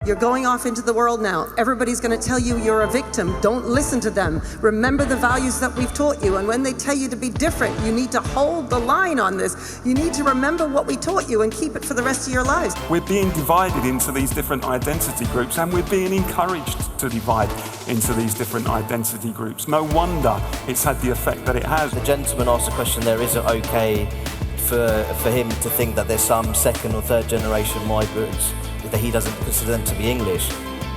You're going off into the world now. Everybody's going to tell you you're a victim. Don't listen to them. Remember the values that we've taught you. And when they tell you to be different, you need to hold the line on this. You need to remember what we taught you and keep it for the rest of your lives. We're being divided into these different identity groups, and we're being encouraged to divide into these different identity groups. No wonder it's had the effect that it has. The gentleman asked a question there, is it okay for him to think that there's some second or third generation migrants that he doesn't consider them to be English?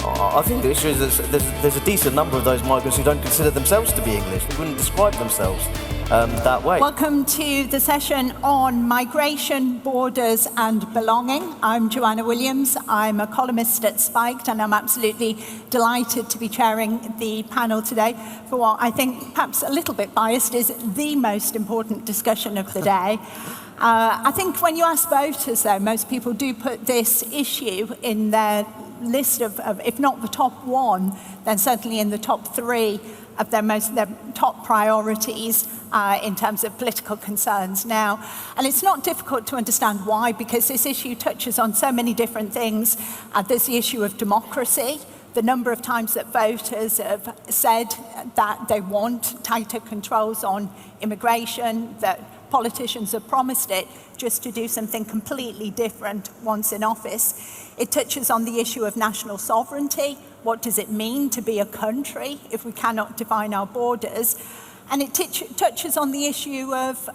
I think the issue is there's a decent number of those migrants who don't consider themselves to be English. They wouldn't describe themselves that way. Welcome to the session on migration, borders and belonging. I'm Joanna Williams. I'm a columnist at Spiked, and I'm absolutely delighted to be chairing the panel today for what I think, perhaps a little bit biased, is the most important discussion of the day. I think when you ask voters, though, most people do put this issue in their list of if not the top one, then certainly in the top three of their top priorities in terms of political concerns now. And it's not difficult to understand why, because this issue touches on so many different things. There's the issue of democracy. The number of times that voters have said that they want tighter controls on immigration, that politicians have promised it, just to do something completely different once in office. It touches on the issue of national sovereignty. What does it mean to be a country if we cannot define our borders? And it touches on the issue of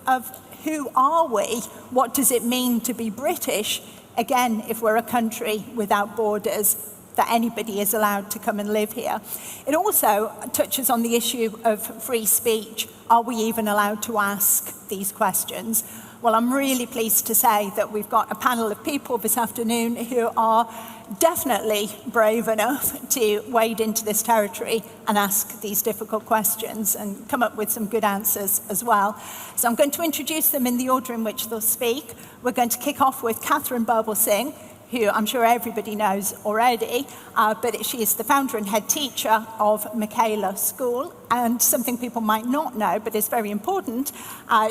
who are we? What does it mean to be British? Again, if we're a country without borders, that anybody is allowed to come and live here. It also touches on the issue of free speech. Are we even allowed to ask these questions? Well, I'm really pleased to say that we've got a panel of people this afternoon who are definitely brave enough to wade into this territory and ask these difficult questions and come up with some good answers as well. So I'm going to introduce them in the order in which they'll speak. We're going to kick off with Katharine Birbalsingh, who I'm sure everybody knows already, but she is the founder and head teacher of Michaela School. And something people might not know, but is very important,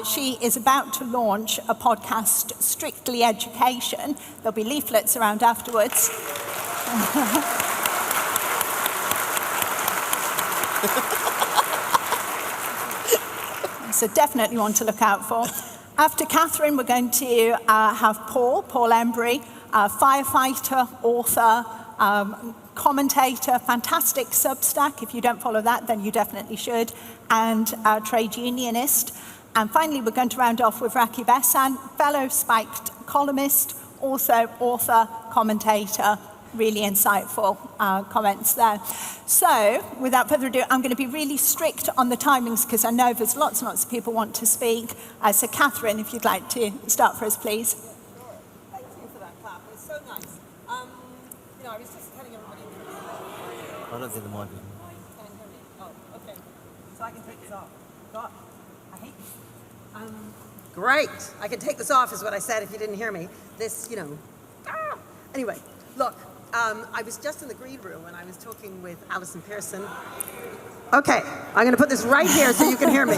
she is about to launch a podcast, Strictly Education. There'll be leaflets around afterwards. So definitely one to look out for. After Katharine, we're going to have Paul Embery, firefighter, author, commentator, fantastic Substack. If you don't follow that, then you definitely should, and trade unionist. And finally, we're going to round off with Rakib Ehsan, fellow Spiked columnist, also author, commentator. Really insightful comments there. So, without further ado, I'm going to be really strict on the timings because I know there's lots and lots of people want to speak. So, Katharine, if you'd like to start for us, please. Thank you for that clap. It's so nice. I was just telling everybody. I don't think there might be. Can't hear me. Oh, okay. So I can take this off. God, I hate this. Great. I can take this off is what I said if you didn't hear me. This, Anyway, look. I was just in the green room when I was talking with Alison Pearson. Okay, I'm going to put this right here so you can hear me.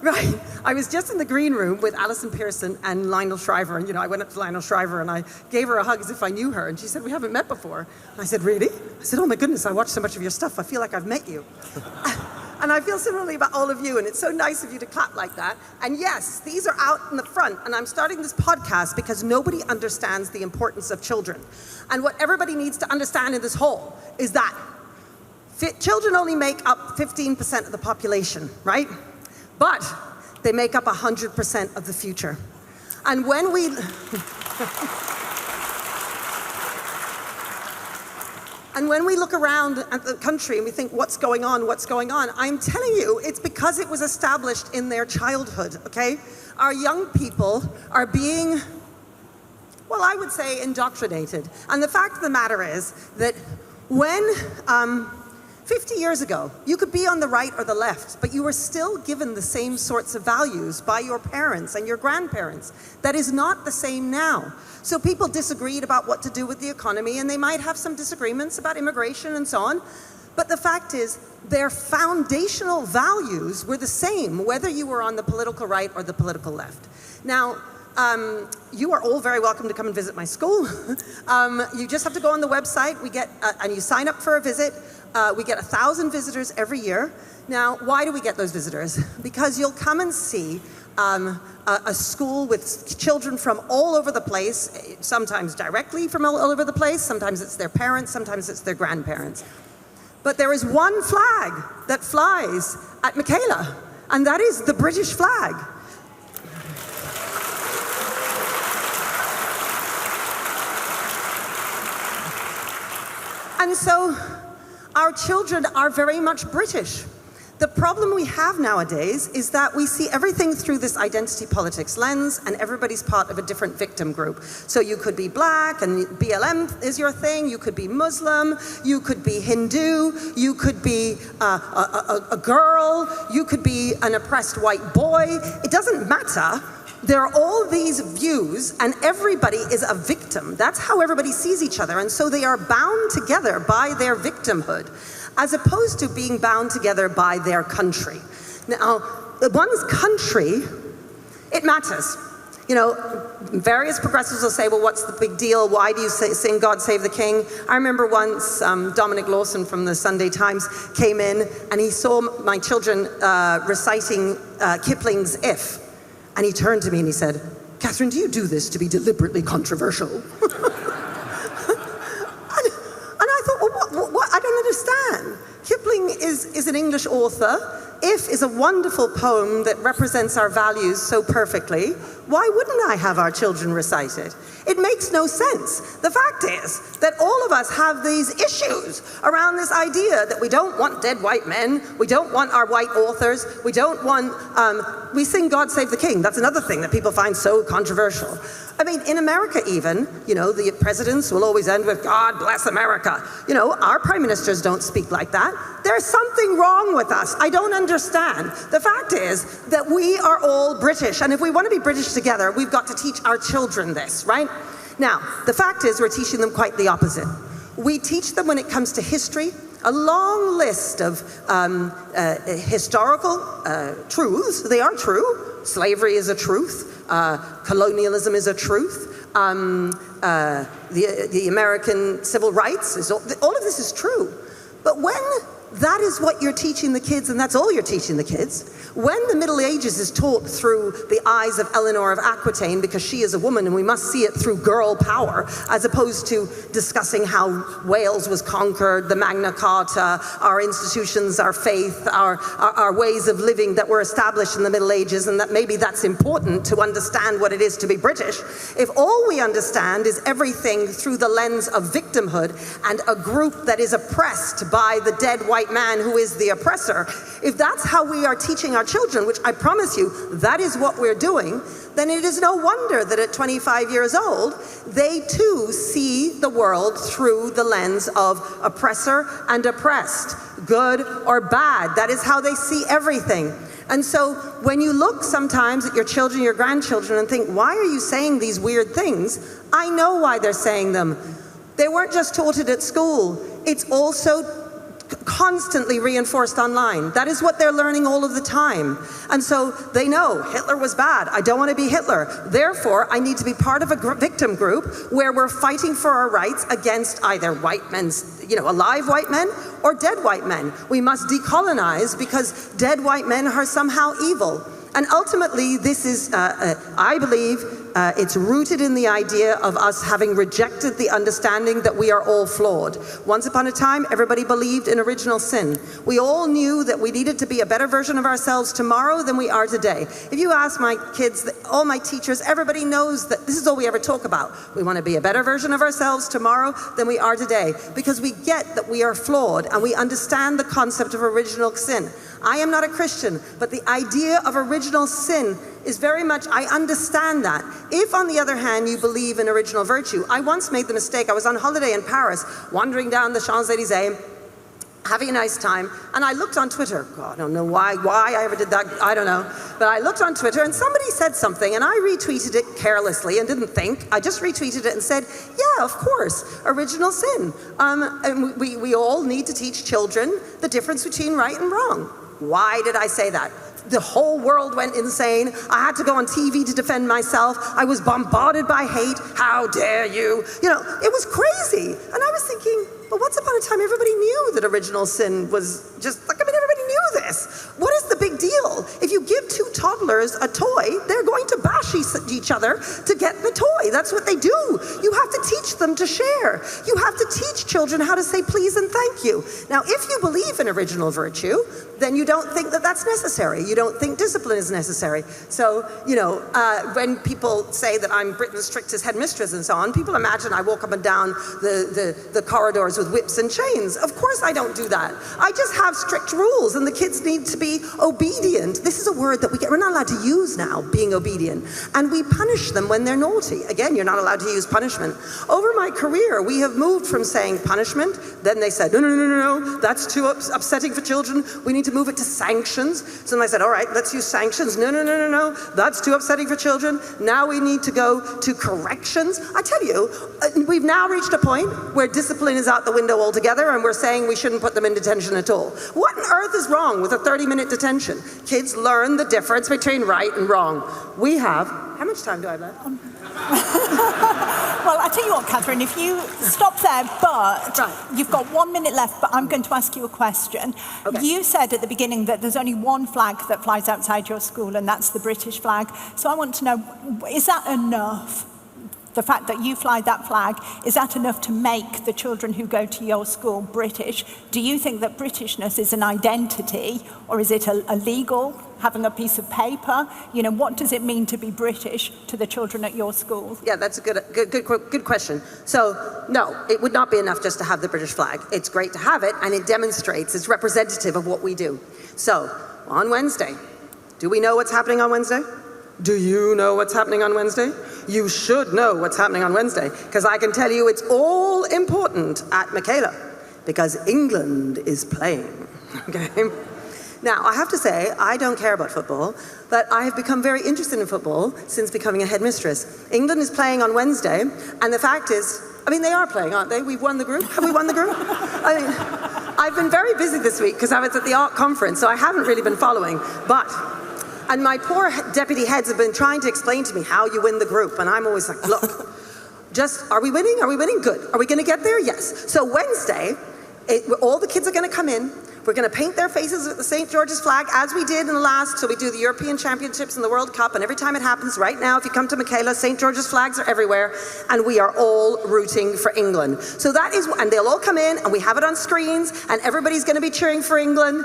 Right, I was just in the green room with Alison Pearson and Lionel Shriver, and I went up to Lionel Shriver and I gave her a hug as if I knew her, and she said, "We haven't met before." And I said, "Really?" I said, "Oh my goodness, I watched so much of your stuff, I feel like I've met you." And I feel similarly about all of you, and it's so nice of you to clap like that. And yes, these are out in the front, and I'm starting this podcast because nobody understands the importance of children. And what everybody needs to understand in this whole is that children only make up 15% of the population, right? But they make up 100% of the future. And when we... And when we look around at the country and we think, what's going on, I'm telling you, it's because it was established in their childhood, okay? Our young people are being, well, I would say indoctrinated. And the fact of the matter is that when 50 years ago, you could be on the right or the left, but you were still given the same sorts of values by your parents and your grandparents. That is not the same now. So people disagreed about what to do with the economy, and they might have some disagreements about immigration and so on. But the fact is, their foundational values were the same, whether you were on the political right or the political left. Now, You are all very welcome to come and visit my school. You just have to go on the website. We get, and you sign up for a visit. We get 1,000 visitors every year. Now, why do we get those visitors? Because you'll come and see a school with children from all over the place, sometimes directly from all over the place, sometimes it's their parents, sometimes it's their grandparents. But there is one flag that flies at Michaela, and that is the British flag. And so our children are very much British. The problem we have nowadays is that we see everything through this identity politics lens, and everybody's part of a different victim group. So you could be black and BLM is your thing, you could be Muslim, you could be Hindu, you could be a girl, you could be an oppressed white boy. It doesn't matter. There are all these views, and everybody is a victim. That's how everybody sees each other, and so they are bound together by their victimhood, as opposed to being bound together by their country. Now, one's country, it matters. You know, various progressives will say, well, what's the big deal? Why do you sing God Save the King? I remember once Dominic Lawson from the Sunday Times came in, and he saw my children reciting Kipling's If. And he turned to me and he said, Katharine, do you do this to be deliberately controversial? And I thought, well, what? I don't understand. Kipling is an English author. If is a wonderful poem that represents our values so perfectly. Why wouldn't I have our children recite it? It makes no sense. The fact is that all of us have these issues around this idea that we don't want dead white men, we don't want our white authors, we don't want, we sing God Save the King. That's another thing that people find so controversial. I mean, in America even, you know, the presidents will always end with, God bless America. You know, our prime ministers don't speak like that. There's something wrong with us. I don't understand. The fact is that we are all British, and if we want to be British together, we've got to teach our children this, right? Now, the fact is we're teaching them quite the opposite. We teach them, when it comes to history, a long list of historical truths. They are true. Slavery is a truth. Colonialism is a truth. The American civil rights, all of this is true. But when that is what you're teaching the kids, and that's all you're teaching the kids, when the Middle Ages is taught through the eyes of Eleanor of Aquitaine, because she is a woman and we must see it through girl power, as opposed to discussing how Wales was conquered, the Magna Carta, our institutions, our faith, our ways of living that were established in the Middle Ages, and that maybe that's important to understand what it is to be British. If all we understand is everything through the lens of victimhood and a group that is oppressed by the dead white man who is the oppressor, if that's how we are teaching our children, which I promise you, that is what we're doing, then it is no wonder that at 25 years old, they too see the world through the lens of oppressor and oppressed, good or bad. That is how they see everything. And so when you look sometimes at your children, your grandchildren, and think, why are you saying these weird things? I know why they're saying them. They weren't just taught it at school. It's also constantly reinforced online. That is what they're learning all of the time. And so they know Hitler was bad. I don't want to be Hitler. Therefore, I need to be part of a victim group where we're fighting for our rights against either white men's, you know, alive white men or dead white men. We must decolonize because dead white men are somehow evil. And ultimately, this is, I believe, it's rooted in the idea of us having rejected the understanding that we are all flawed. Once upon a time, everybody believed in original sin. We all knew that we needed to be a better version of ourselves tomorrow than we are today. If you ask my kids, all my teachers, everybody knows that this is all we ever talk about. We want to be a better version of ourselves tomorrow than we are today, because we get that we are flawed and we understand the concept of original sin. I am not a Christian, but the idea of original sin is very much, I understand that. If, on the other hand, you believe in original virtue, I once made the mistake, I was on holiday in Paris, wandering down the Champs-Élysées, having a nice time, and I looked on Twitter. God, I don't know why I ever did that, I don't know. But I looked on Twitter and somebody said something and I retweeted it carelessly and didn't think. I just retweeted it and said, yeah, of course, original sin. And we all need to teach children the difference between right and wrong. Why did I say that? The whole world went insane. I had to go on TV to defend myself. I was bombarded by hate. How dare you? You know, it was crazy. And I was thinking, but once upon a time, everybody knew that original sin was just, like, I mean, everybody knew this. What is the big deal? If you give two toddlers a toy, they're going to bash each other to get the toy. That's what they do. You have to teach them to share. You have to teach children how to say please and thank you. Now, if you believe in original virtue, then you don't think that that's necessary. You don't think discipline is necessary. So, you know, when people say that I'm Britain's strictest headmistress and so on, people imagine I walk up and down the corridors with whips and chains. Of course I don't do that. I just have strict rules, and the kids need to be obedient. This is a word that we're not allowed to use now, being obedient. And we punish them when they're naughty. Again, you're not allowed to use punishment. Over my career, we have moved from saying punishment, then they said, no, that's too upsetting for children. We need to move it to sanctions. So then I said, all right, let's use sanctions. No, that's too upsetting for children. Now we need to go to corrections. I tell you, we've now reached a point where discipline is out the window altogether, and we're saying we shouldn't put them in detention at all. What on earth is wrong with a 30-minute detention? Kids learn the difference between right and wrong. We have, how much time do I have left? Well, I tell you what, Katharine, if you stop there, but you've got 1 minute left, but I'm going to ask you a question. Okay. You said at the beginning that there's only one flag that flies outside your school, and that's the British flag. So I want to know, is that enough? The fact that you fly that flag, is that enough to make the children who go to your school British? Do you think that Britishness is an identity, or is it a legal, having a piece of paper? You know, what does it mean to be British to the children at your school? Yeah, that's a good question. So, no, it would not be enough just to have the British flag. It's great to have it, and it demonstrates, it's representative of what we do. So, on Wednesday, do we know what's happening on Wednesday? Do you know what's happening on Wednesday? You should know what's happening on Wednesday, because I can tell you it's all important at Michaela, because England is playing, okay? Now, I have to say, I don't care about football, but I have become very interested in football since becoming a headmistress. England is playing on Wednesday, and the fact is, I mean, they are playing, aren't they? We've won the group. Have we won the group? I mean, I've been very busy this week because I was at the art conference, so I haven't really been following, and my poor deputy heads have been trying to explain to me how you win the group, and I'm always like, look, just, are we winning? Are we winning? Good. Are we going to get there? Yes. So Wednesday, all the kids are going to come in. We're going to paint their faces with the St. George's flag, as we did in the last, so we do the European Championships and the World Cup, and every time it happens, right now, if you come to Michaela, St. George's flags are everywhere, and we are all rooting for England. So that is, and they'll all come in, and we have it on screens, and everybody's going to be cheering for England.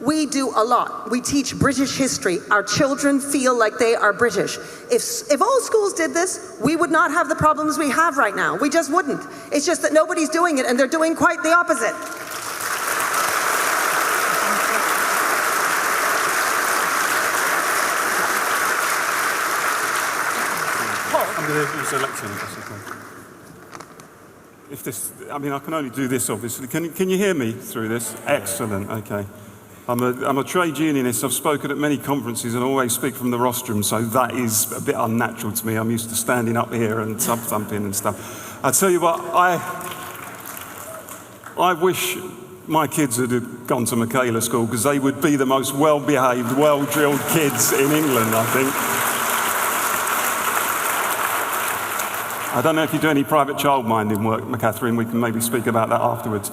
We do a lot. We teach British history. Our children feel like they are British. If all schools did this, we would not have the problems we have right now. We just wouldn't. It's just that nobody's doing it, and they're doing quite the opposite. I'm going to use a lecture if this, I mean, I can only do this, obviously. Can you hear me through this? Excellent, okay. I'm a trade unionist. I've spoken at many conferences and always speak from the rostrum, so that is a bit unnatural to me. I'm used to standing up here and thumping and stuff. I tell you what, I wish my kids had gone to Michaela School, because they would be the most well-behaved, well-drilled kids in England, I think. I don't know if you do any private childminding work, Katharine. We can maybe speak about that afterwards.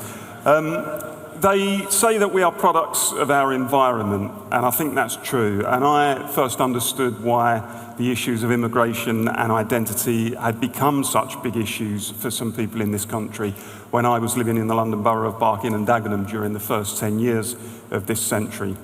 They say that we are products of our environment, and I think that's true. And I first understood why the issues of immigration and identity had become such big issues for some people in this country when I was living in the London borough of Barking and Dagenham during the first 10 years of this century.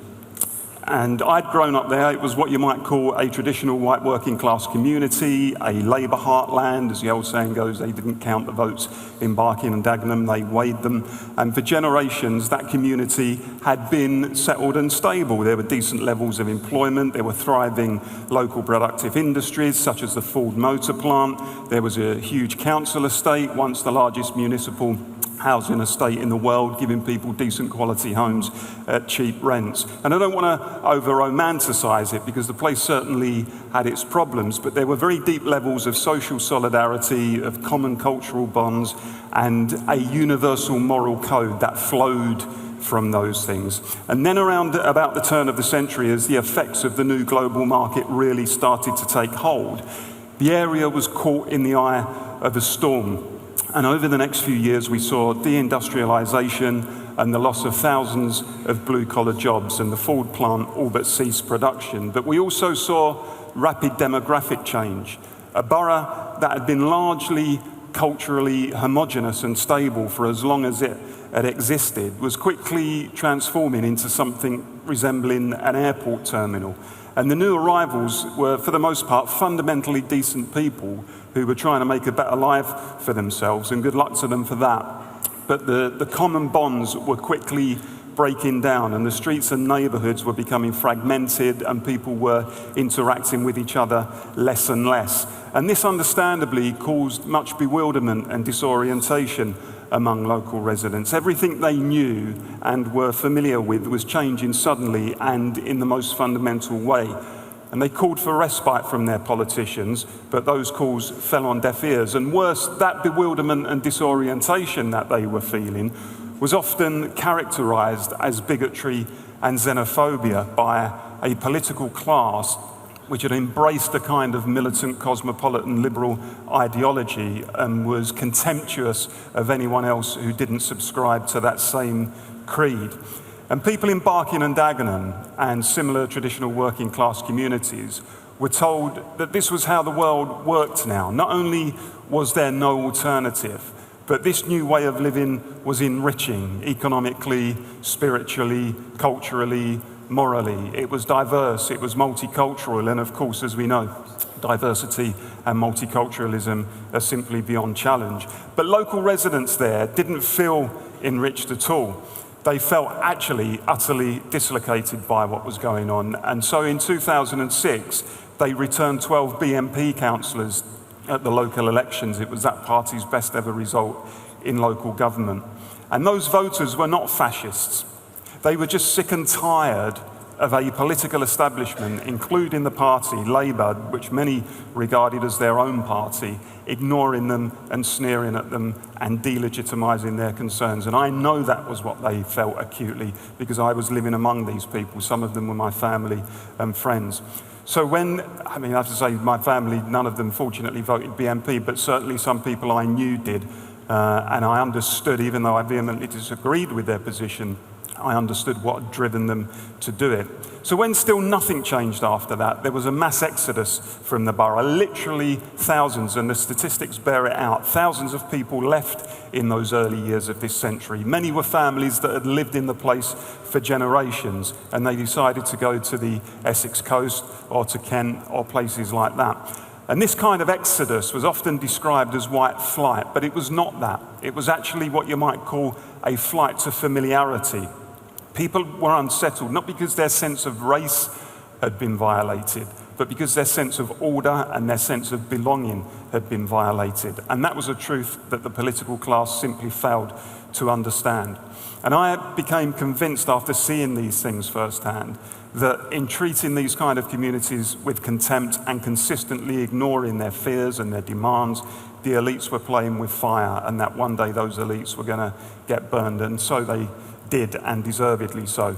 And I'd grown up there. It was what you might call a traditional white working class community, a Labour heartland. As the old saying goes, they didn't count the votes in Barking and Dagenham, they weighed them. And for generations, that community had been settled and stable. There were decent levels of employment. There were thriving local productive industries, such as the Ford motor plant. There was a huge council estate, once the largest municipal housing estate in the world, giving people decent quality homes at cheap rents. And I don't want to over-romanticize it, because the place certainly had its problems, but there were very deep levels of social solidarity, of common cultural bonds, and a universal moral code that flowed from those things. And then around about the turn of the century, as the effects of the new global market really started to take hold, the area was caught in the eye of a storm. And over the next few years, we saw deindustrialization and the loss of thousands of blue-collar jobs, and the Ford plant all but ceased production. But we also saw rapid demographic change. A borough that had been largely culturally homogenous and stable for as long as it had existed was quickly transforming into something resembling an airport terminal. And the new arrivals were, for the most part, fundamentally decent people who were trying to make a better life for themselves, and good luck to them for that. But the common bonds were quickly breaking down, and the streets and neighbourhoods were becoming fragmented, and people were interacting with each other less and less. And this understandably caused much bewilderment and disorientation among local residents. Everything they knew and were familiar with was changing suddenly and in the most fundamental way. And they called for respite from their politicians, but those calls fell on deaf ears. And worse, that bewilderment and disorientation that they were feeling was often characterized as bigotry and xenophobia by a political class which had embraced a kind of militant cosmopolitan liberal ideology and was contemptuous of anyone else who didn't subscribe to that same creed. And people in Barking and Dagenham and similar traditional working class communities were told that this was how the world worked now. Not only was there no alternative, but this new way of living was enriching economically, spiritually, culturally, morally. It was diverse, it was multicultural, and of course, as we know, diversity and multiculturalism are simply beyond challenge. But local residents there didn't feel enriched at all. They felt actually utterly dislocated by what was going on. And so in 2006, they returned 12 BNP councillors at the local elections. It was that party's best ever result in local government. And those voters were not fascists. They were just sick and tired of a political establishment, including the party, Labour, which many regarded as their own party, ignoring them and sneering at them and delegitimising their concerns. And I know that was what they felt acutely, because I was living among these people. Some of them were my family and friends. So when, I have to say, my family, none of them fortunately voted BNP, but certainly some people I knew did. And I understood, even though I vehemently disagreed with their position, I understood what had driven them to do it. So when still nothing changed after that, there was a mass exodus from the borough, literally thousands, and the statistics bear it out. Thousands of people left in those early years of this century. Many were families that had lived in the place for generations, and they decided to go to the Essex coast or to Kent or places like that. And this kind of exodus was often described as white flight, but it was not that. It was actually what you might call a flight to familiarity. People were unsettled, not because their sense of race had been violated, but because their sense of order and their sense of belonging had been violated. And that was a truth that the political class simply failed to understand. And I became convinced after seeing these things firsthand that in treating these kind of communities with contempt and consistently ignoring their fears and their demands, the elites were playing with fire, and that one day those elites were going to get burned, and so they did, and deservedly so.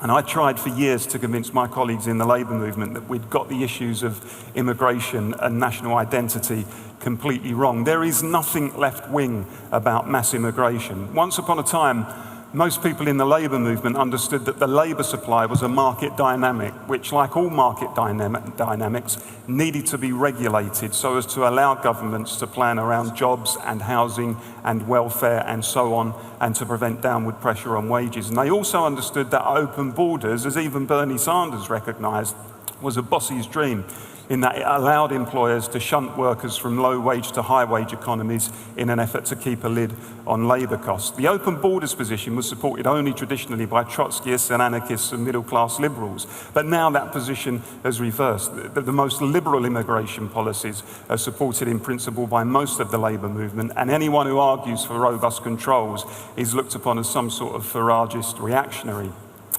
And I tried for years to convince my colleagues in the Labour movement that we'd got the issues of immigration and national identity completely wrong. There is nothing left-wing about mass immigration. Once upon a time, most people in the Labour movement understood that the labour supply was a market dynamic, which, like all market dynamics, needed to be regulated so as to allow governments to plan around jobs and housing and welfare and so on, and to prevent downward pressure on wages. And they also understood that open borders, as even Bernie Sanders recognised, was a boss's dream, in that it allowed employers to shunt workers from low-wage to high-wage economies in an effort to keep a lid on labour costs. The open borders position was supported only traditionally by Trotskyists and anarchists and middle-class liberals, but now that position has reversed. The most liberal immigration policies are supported in principle by most of the labour movement, and anyone who argues for robust controls is looked upon as some sort of Faragist reactionary.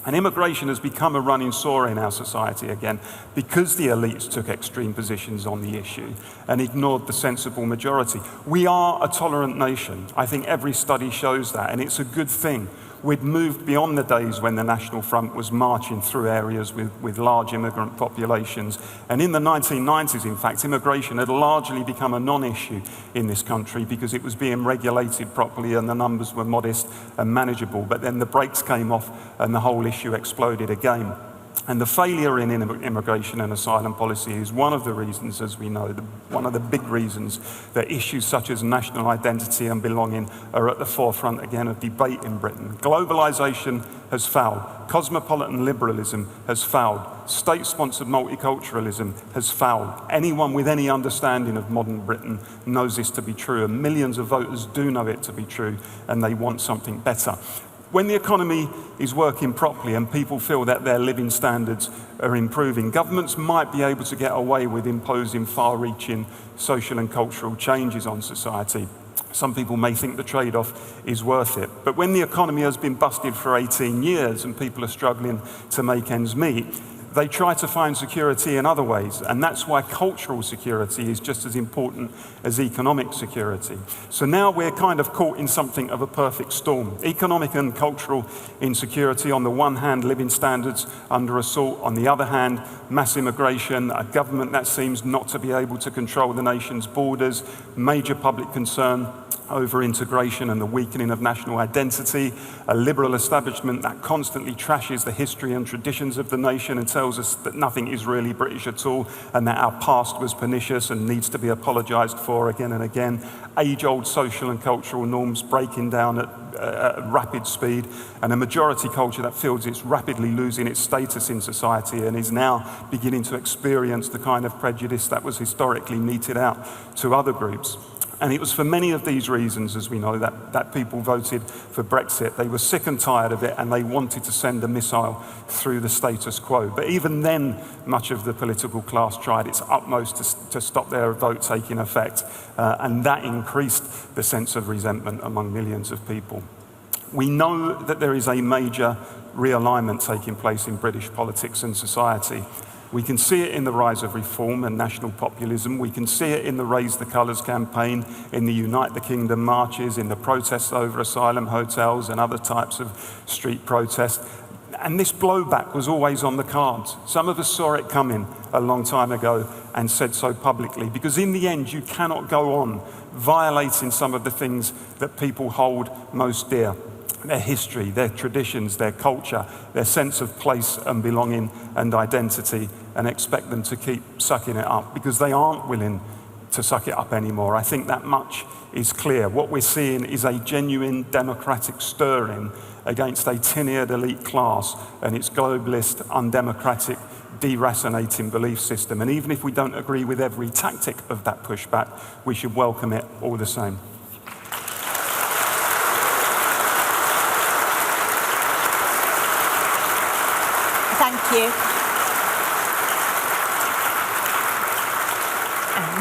And immigration has become a running sore in our society again because the elites took extreme positions on the issue and ignored the sensible majority. We are a tolerant nation. I think every study shows that, and it's a good thing. we'd moved beyond the days when the National Front was marching through areas with large immigrant populations. And in the 1990s, in fact, immigration had largely become a non-issue in this country because it was being regulated properly and the numbers were modest and manageable. But then the brakes came off and the whole issue exploded again. And the failure in immigration and asylum policy is one of the reasons, as we know, one of the big reasons that issues such as national identity and belonging are at the forefront again of debate in Britain. Globalisation has failed. Cosmopolitan liberalism has failed. State-sponsored multiculturalism has failed. Anyone with any understanding of modern Britain knows this to be true, and millions of voters do know it to be true, and they want something better. When the economy is working properly and people feel that their living standards are improving, governments might be able to get away with imposing far-reaching social and cultural changes on society. Some people may think the trade-off is worth it. But when the economy has been busted for 18 years and people are struggling to make ends meet, they try to find security in other ways, and that's why cultural security is just as important as economic security. So now we're kind of caught in something of a perfect storm. Economic and cultural insecurity, on the one hand, living standards under assault, on the other hand, mass immigration, a government that seems not to be able to control the nation's borders, major public concern over integration and the weakening of national identity, a liberal establishment that constantly trashes the history and traditions of the nation and tells us that nothing is really British at all and that our past was pernicious and needs to be apologised for again and again, age-old social and cultural norms breaking down at rapid speed, and a majority culture that feels it's rapidly losing its status in society and is now beginning to experience the kind of prejudice that was historically meted out to other groups. And it was for many of these reasons, as we know, that people voted for Brexit. They were sick and tired of it, and they wanted to send a missile through the status quo. But even then, much of the political class tried its utmost to stop their vote taking effect, and that increased the sense of resentment among millions of people. We know that there is a major realignment taking place in British politics and society. We can see it in the rise of reform and national populism. We can see it in the Raise the Colours campaign, in the Unite the Kingdom marches, in the protests over asylum hotels and other types of street protests. And this blowback was always on the cards. Some of us saw it coming a long time ago and said so publicly, because in the end, you cannot go on violating some of the things that people hold most dear. Their history, their traditions, their culture, their sense of place and belonging and identity, and expect them to keep sucking it up because they aren't willing to suck it up anymore. I think that much is clear. What we're seeing is a genuine democratic stirring against a tenured elite class and its globalist, undemocratic, deracinating belief system. And even if we don't agree with every tactic of that pushback, we should welcome it all the same. Thank you.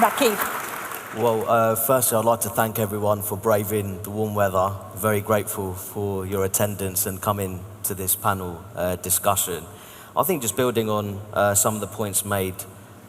Rakib. Well, firstly, I'd like to thank everyone for braving the warm weather. Very grateful for your attendance and coming to this panel discussion. I think just building on some of the points made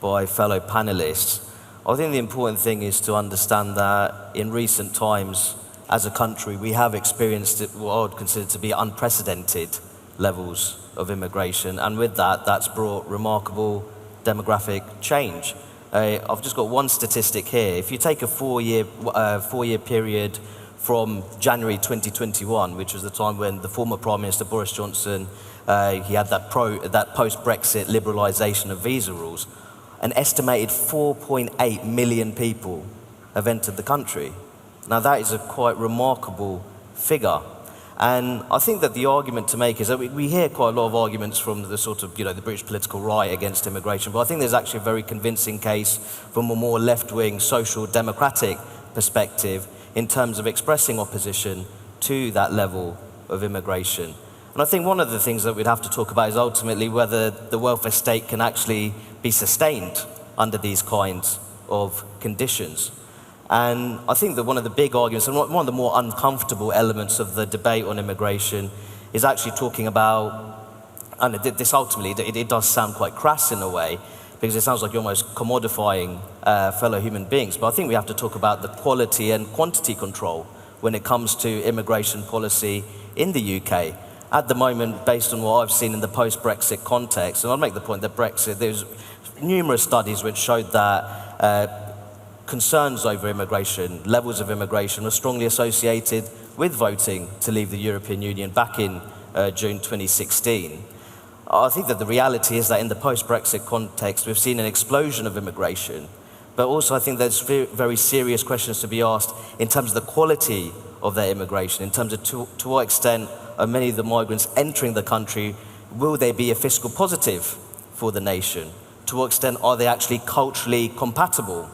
by fellow panelists, I think the important thing is to understand that in recent times, as a country, we have experienced what I would consider to be unprecedented levels of immigration, and with that, that's brought remarkable demographic change. I've just got one statistic here. If you take a four-year period from January 2021, which was the time when the former Prime Minister Boris Johnson, he had that post-Brexit liberalisation of visa rules, an estimated 4.8 million people have entered the country. Now that is a quite remarkable figure. And I think that the argument to make is that we hear quite a lot of arguments from the sort of, the British political right against immigration, but I think there's actually a very convincing case from a more left-wing social democratic perspective in terms of expressing opposition to that level of immigration. And I think one of the things that we'd have to talk about is ultimately whether the welfare state can actually be sustained under these kinds of conditions. And I think that one of the big arguments, and one of the more uncomfortable elements of the debate on immigration, is actually talking about, and this ultimately, it does sound quite crass in a way, because it sounds like you're almost commodifying fellow human beings, but I think we have to talk about the quality and quantity control when it comes to immigration policy in the UK. At the moment, based on what I've seen in the post-Brexit context, and I'll make the point that Brexit, there's numerous studies which showed that concerns over immigration, levels of immigration, were strongly associated with voting to leave the European Union back in June 2016. I think that the reality is that in the post-Brexit context, we've seen an explosion of immigration, but also I think there's very serious questions to be asked in terms of the quality of their immigration, in terms of to what extent are many of the migrants entering the country, will they be a fiscal positive for the nation? To what extent are they actually culturally compatible?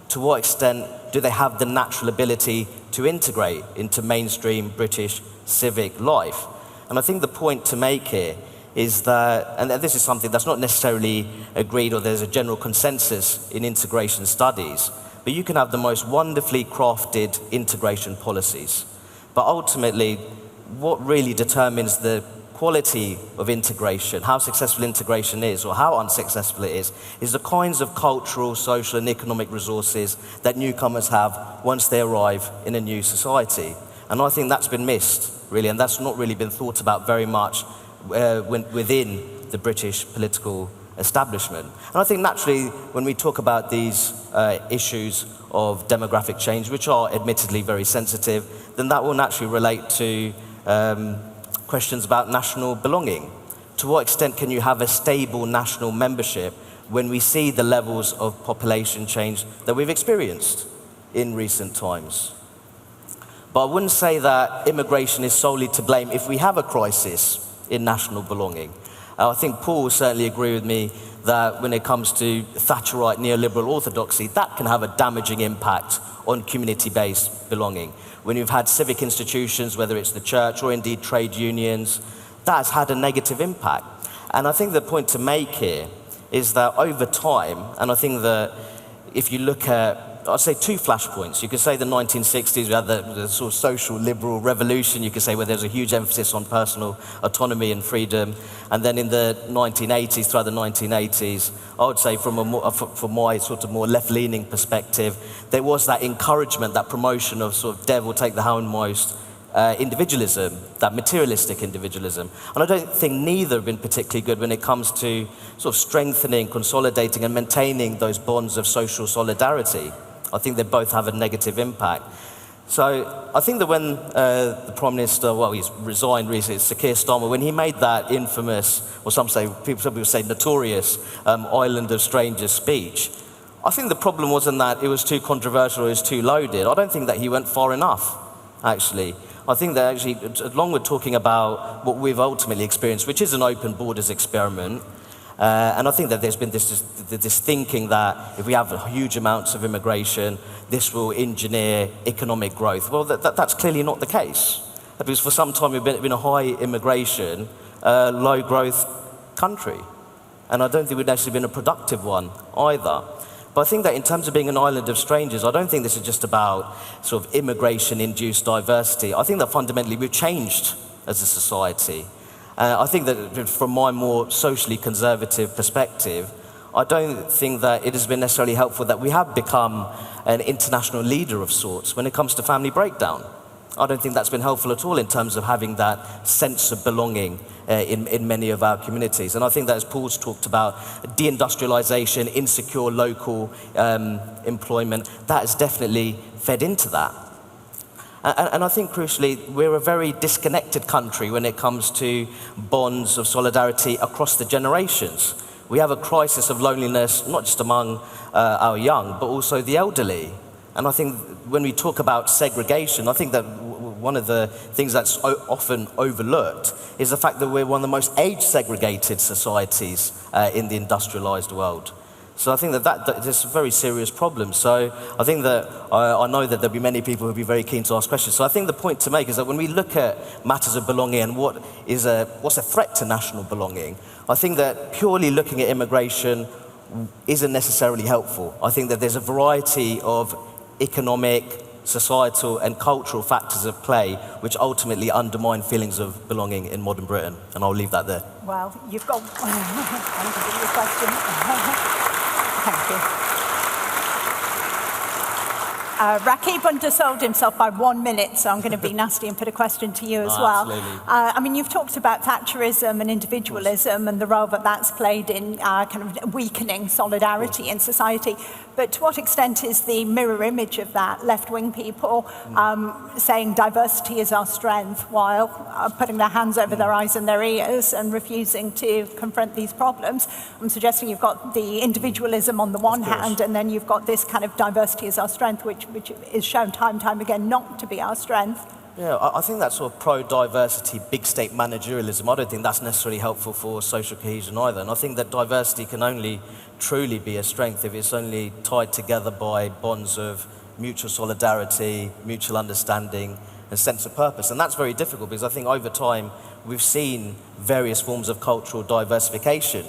To what extent do they have the natural ability to integrate into mainstream British civic life? And I think the point to make here is that, and this is something that's not necessarily agreed or there's a general consensus in integration studies, but you can have the most wonderfully crafted integration policies. But ultimately, what really determines the quality of integration, how successful integration is or how unsuccessful it is the kinds of cultural, social and economic resources that newcomers have once they arrive in a new society. And I think that's been missed, really, and that's not really been thought about very much within the British political establishment. And I think naturally, when we talk about these issues of demographic change, which are admittedly very sensitive, then that will naturally relate to questions about national belonging. To what extent can you have a stable national membership when we see the levels of population change that we've experienced in recent times? But I wouldn't say that immigration is solely to blame if we have a crisis in national belonging. I think Paul will certainly agree with me that when it comes to Thatcherite neoliberal orthodoxy, that can have a damaging impact on community-based belonging. When you've had civic institutions, whether it's the church or indeed trade unions, that has had a negative impact. And I think the point to make here is that over time, and I think that if you look at, I'd say two flashpoints. You could say the 1960s, we had the sort of social liberal revolution, you could say, where there's a huge emphasis on personal autonomy and freedom. And then in the 1980s, throughout the 1980s, I would say from my sort of more left-leaning perspective, there was that encouragement, that promotion of sort of devil take the hindmost individualism, that materialistic individualism. And I don't think neither have been particularly good when it comes to sort of strengthening, consolidating and maintaining those bonds of social solidarity. I think they both have a negative impact. So I think that when the Prime Minister, well, he's resigned recently, Sir Keir Starmer, when he made that infamous, or some people say notorious, Island of Strangers speech, I think the problem wasn't that it was too controversial or it was too loaded. I don't think that he went far enough, actually. I think that actually, along with talking about what we've ultimately experienced, which is an open borders experiment, and I think that there's been this thinking that if we have huge amounts of immigration, this will engineer economic growth. Well, that's clearly not the case. Because for some time we've been a high immigration, low growth country. And I don't think we've actually been a productive one either. But I think that in terms of being an island of strangers, I don't think this is just about sort of immigration-induced diversity. I think that fundamentally we've changed as a society. I think that from my more socially conservative perspective, I don't think that it has been necessarily helpful that we have become an international leader of sorts when it comes to family breakdown. I don't think that's been helpful at all in terms of having that sense of belonging in many of our communities. And I think that as Paul's talked about, deindustrialization, insecure local employment, that has definitely fed into that. And I think crucially, we're a very disconnected country when it comes to bonds of solidarity across the generations. We have a crisis of loneliness, not just among our young, but also the elderly. And I think when we talk about segregation, I think that one of the things that's often overlooked is the fact that we're one of the most age-segregated societies in the industrialized world. So I think that is a very serious problem. So I think that I know that there'll be many people who'll be very keen to ask questions. So I think the point to make is that when we look at matters of belonging and what's a threat to national belonging, I think that purely looking at immigration isn't necessarily helpful. I think that there's a variety of economic, societal and cultural factors at play which ultimately undermine feelings of belonging in modern Britain. And I'll leave that there. Well, you've got your question. Thank you. Rakib undersold himself by 1 minute, so I'm going to be nasty and put a question to you as well. Absolutely. I mean, you've talked about Thatcherism and individualism and the role that that's played in kind of weakening solidarity in society. But to what extent is the mirror image of that left-wing people saying diversity is our strength while putting their hands over their eyes and their ears and refusing to confront these problems? I'm suggesting you've got the individualism on the one hand, and then you've got this kind of diversity is our strength, which is shown time and time again not to be our strength. Yeah, I think that sort of pro-diversity, big state managerialism, I don't think that's necessarily helpful for social cohesion either. And I think that diversity can only truly be a strength if it's only tied together by bonds of mutual solidarity, mutual understanding, and sense of purpose. And that's very difficult because I think over time we've seen various forms of cultural diversification.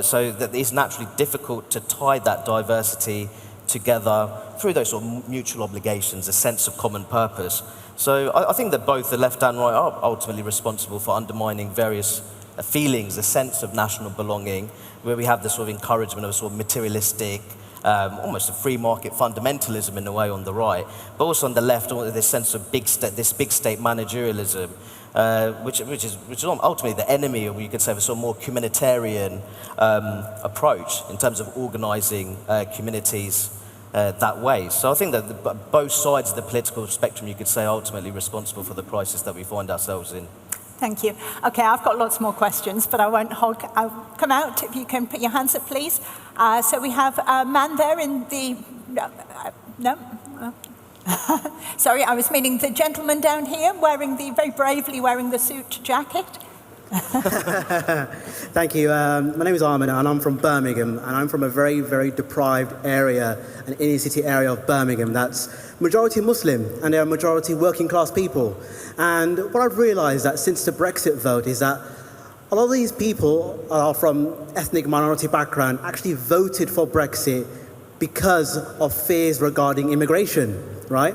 So that it's naturally difficult to tie that diversity together through those sort of mutual obligations, a sense of common purpose. So I think that both the left and right are ultimately responsible for undermining various feelings, a sense of national belonging, where we have this sort of encouragement of a sort of materialistic, almost a free market fundamentalism in a way on the right, but also on the left, this sense of this big state managerialism, which is ultimately the enemy, or you could say, of a sort of more communitarian approach in terms of organising communities that way. So I think that both sides of the political spectrum, you could say, are ultimately responsible for the crisis that we find ourselves in. Thank you. Okay, I've got lots more questions, but I won't hold. I'll come out if you can put your hands up, please. So we have a man there in the... No? Sorry, I was meaning the gentleman down here, very bravely wearing the suit jacket. Thank you. My name is Ahmed, and I'm from Birmingham, and I'm from a very, very deprived area, an inner city area of Birmingham that's majority Muslim, and they're majority working class people. And what I've realised that since the Brexit vote is that a lot of these people are from ethnic minority background actually voted for Brexit because of fears regarding immigration, right?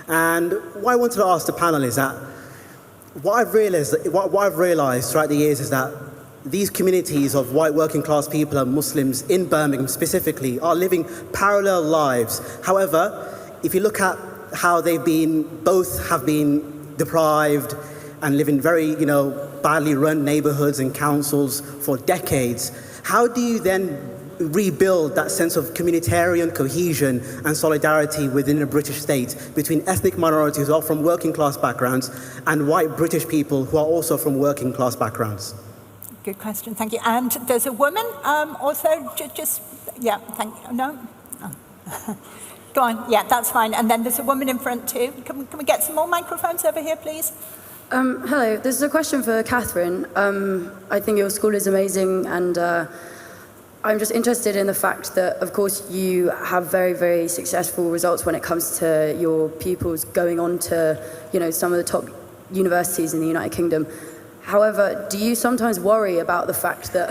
And what I wanted to ask the panel is that what I've realised throughout the years is that these communities of white working class people and Muslims in Birmingham specifically are living parallel lives. However, if you look at how both have been deprived and live in very, badly run neighbourhoods and councils for decades, how do you then rebuild that sense of communitarian cohesion and solidarity within a British state between ethnic minorities who are from working class backgrounds and white British people who are also from working class backgrounds? Good question, thank you. And there's a woman also, yeah, thank you. No? Oh. Go on, yeah, that's fine. And then there's a woman in front too. Can we get some more microphones over here, please? Hello, this is a question for Katharine. I think your school is amazing, and I'm just interested in the fact that, of course, you have very, very successful results when it comes to your pupils going on to, some of the top universities in the United Kingdom. However, do you sometimes worry about the fact that,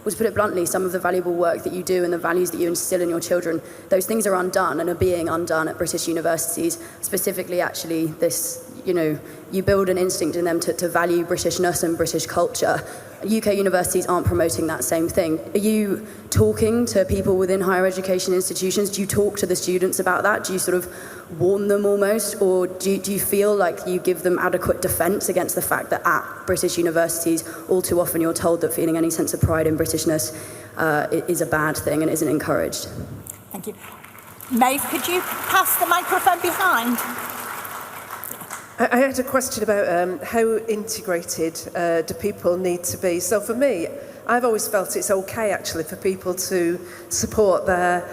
well, to put it bluntly, some of the valuable work that you do and the values that you instill in your children, those things are undone and are being undone at British universities, specifically actually this, you build an instinct in them to value Britishness and British culture. UK universities aren't promoting that same thing. Are you talking to people within higher education institutions? Do you talk to the students about that? Do you sort of warn them almost? Or do you feel like you give them adequate defence against the fact that at British universities, all too often you're told that feeling any sense of pride in Britishness is a bad thing and isn't encouraged? Thank you. Maeve, could you pass the microphone behind? I had a question about how integrated do people need to be. So for me, I've always felt it's okay actually for people to support their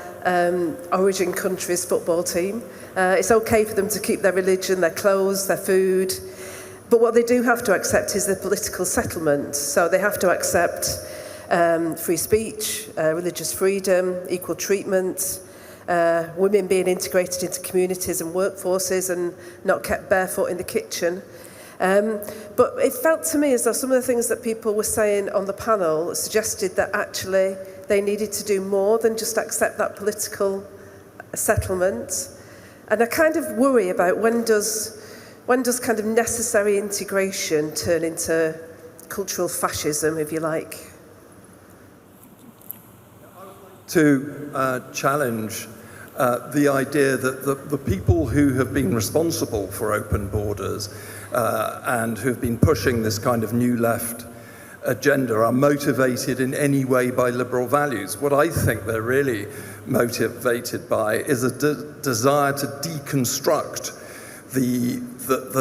origin country's football team. It's okay for them to keep their religion, their clothes, their food. But what they do have to accept is the political settlement. So they have to accept free speech, religious freedom, equal treatment, women being integrated into communities and workforces and not kept barefoot in the kitchen. But it felt to me as though some of the things that people were saying on the panel suggested that actually they needed to do more than just accept that political settlement. And I kind of worry about when does kind of necessary integration turn into cultural fascism, if you like? To challenge the idea that the people who have been responsible for open borders and who have been pushing this kind of new left agenda are motivated in any way by liberal values. What I think they're really motivated by is a desire to deconstruct the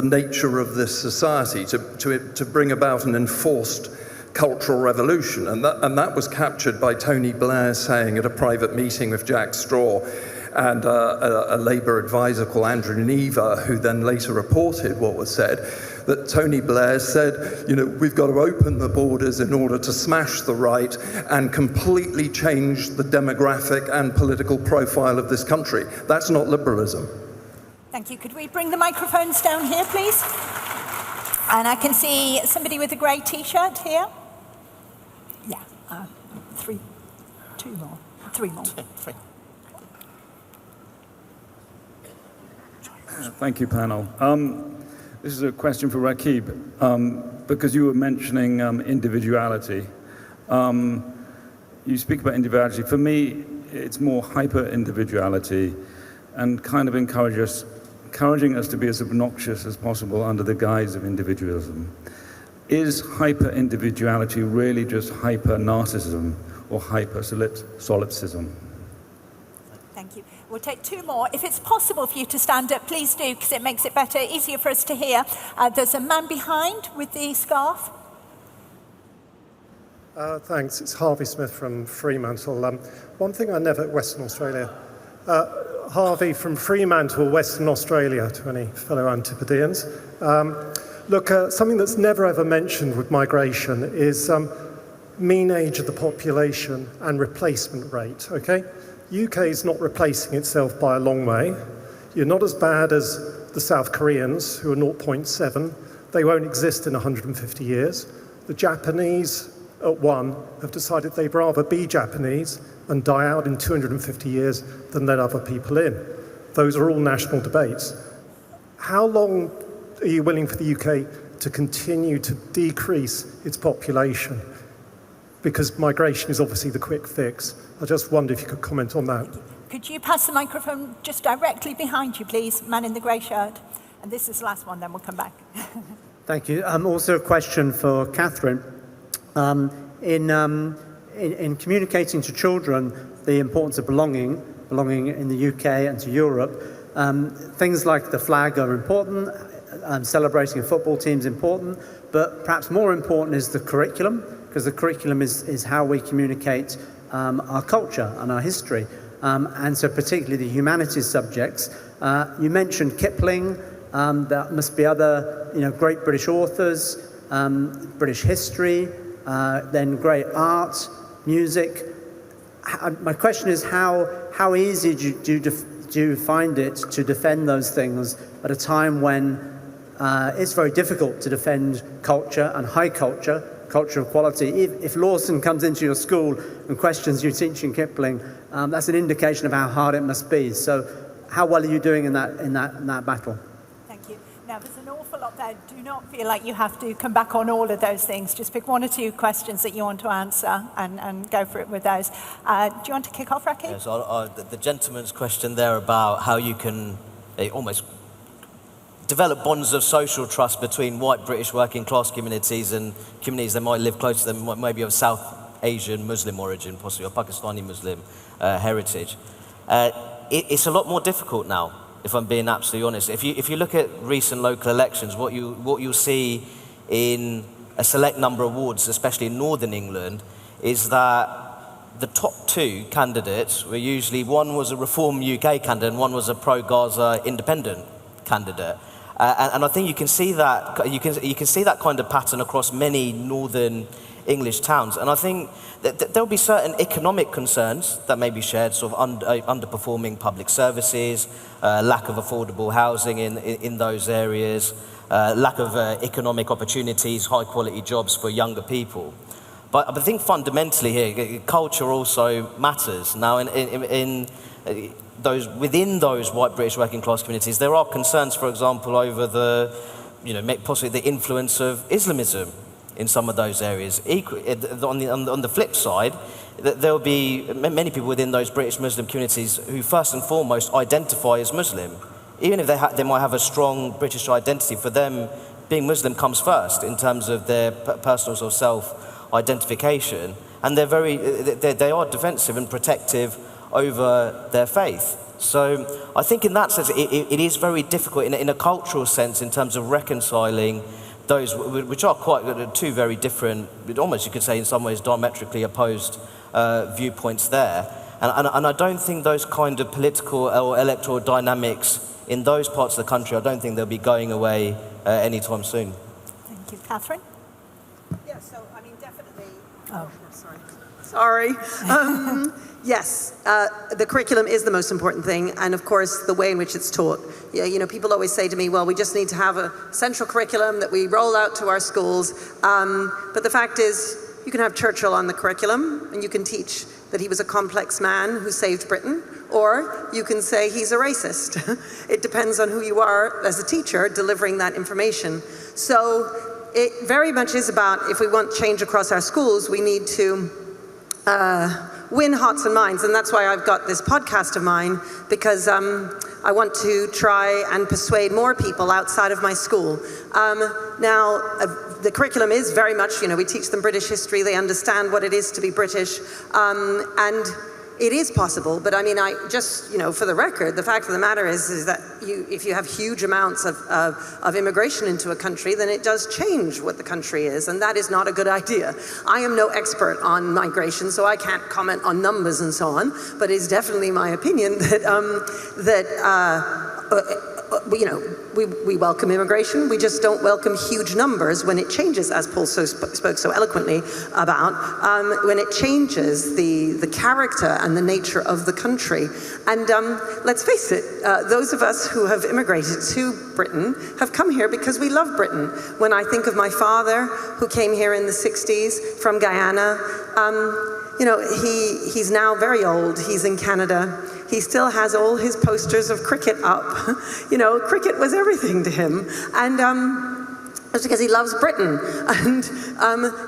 nature of this society, to bring about an enforced cultural revolution. And that was captured by Tony Blair saying at a private meeting with Jack Straw and a Labour advisor called Andrew Neva, who then later reported what was said, that Tony Blair said, we've got to open the borders in order to smash the right and completely change the demographic and political profile of this country. That's not liberalism. Thank you. Could we bring the microphones down here, please? And I can see somebody with a grey T-shirt here. Yeah, three more. Thank you, panel. This is a question for Rakib, because you were mentioning individuality. You speak about individuality. For me, it's more hyper-individuality and kind of encouraging us to be as obnoxious as possible under the guise of individualism. Is hyper-individuality really just hyper-narcissism or hyper-solipsism? Thank you. We'll take two more. If it's possible for you to stand up, please do, because it makes it better, easier for us to hear. There's a man behind with the scarf. Thanks. It's Harvey Smith from Fremantle. One thing I never... Western Australia. Harvey from Fremantle, Western Australia, to any fellow Antipodeans. Look, something that's never ever mentioned with migration is mean age of the population and replacement rate, okay? UK is not replacing itself by a long way. You're not as bad as the South Koreans, who are 0.7. They won't exist in 150 years. The Japanese, at 1, have decided they'd rather be Japanese and die out in 250 years than let other people in. Those are all national debates. How long are you willing for the UK to continue to decrease its population? Because migration is obviously the quick fix. I just wonder if you could comment on that. Could you pass the microphone just directly behind you, please, man in the grey shirt? And this is the last one, then we'll come back. Thank you. Also a question for Katharine. In communicating to children the importance of belonging in the UK and to Europe, things like the flag are important, celebrating a football team is important, but perhaps more important is the curriculum, because the curriculum is how we communicate our culture and our history, and so particularly the humanities subjects. You mentioned Kipling. There must be other, great British authors, British history, then great art, music. My question is, how easy do you find it to defend those things at a time when it's very difficult to defend culture and high culture of quality? If Lawson comes into your school and questions you teaching Kipling, that's an indication of how hard it must be. So how well are you doing in that battle? Thank you. Now, there's an awful lot there. Do not feel like you have to come back on all of those things. Just pick one or two questions that you want to answer and go for it with those. Do you want to kick off, Rakib? Yeah, so the gentleman's question there about how you can almost develop bonds of social trust between white British working class communities and communities that might live close to them, maybe of South Asian Muslim origin, possibly, or Pakistani Muslim heritage. It's a lot more difficult now, if I'm being absolutely honest. If you look at recent local elections, what you'll see in a select number of wards, especially in Northern England, is that the top two candidates were usually, one was a Reform UK candidate and one was a pro-Gaza independent candidate. And I think you can see that kind of pattern across many northern English towns. And I think that there'll be certain economic concerns that may be shared, sort of underperforming public services, lack of affordable housing in those areas, lack of economic opportunities, high quality jobs for younger people. But I think fundamentally here, culture also matters. Now, within those white British working class communities, there are concerns, for example, over possibly the influence of Islamism in some of those areas. On the flip side, there'll be many people within those British Muslim communities who first and foremost identify as Muslim. Even if they might have a strong British identity, for them being Muslim comes first in terms of their personal sort of self-identification, and they are defensive and protective over their faith. So I think in that sense it is very difficult in a cultural sense in terms of reconciling those, which are quite two very different, almost you could say in some ways diametrically opposed viewpoints there. And I don't think those kind of political or electoral dynamics in those parts of the country, I don't think they'll be going away anytime soon. Thank you. Katharine? Yeah, so I mean, definitely. Oh, sorry. Yes, the curriculum is the most important thing, and of course, the way in which it's taught. Yeah, you know, people always say to me, well, we just need to have a central curriculum that we roll out to our schools. But the fact is, you can have Churchill on the curriculum, and you can teach that he was a complex man who saved Britain, or you can say he's a racist. It depends on who you are as a teacher delivering that information. So it very much is about, if we want change across our schools, we need to win hearts and minds, and that's why I've got this podcast of mine, because I want to try and persuade more people outside of my school. The curriculum is very much, you know, we teach them British history, they understand what it is to be British, and it is possible, but I mean, for the record, the fact of the matter is that if you have huge amounts of immigration into a country, then it does change what the country is, and that is not a good idea. I am no expert on migration, so I can't comment on numbers and so on, but it's definitely my opinion that we welcome immigration. We just don't welcome huge numbers when it changes, as Paul spoke so eloquently about, when it changes the character and the nature of the country. And let's face it, those of us who have immigrated to Britain have come here because we love Britain. When I think of my father, who came here in the 60s from Guyana, he's now very old. He's in Canada. He still has all his posters of cricket up. Cricket was everything to him. And it's because he loves Britain. And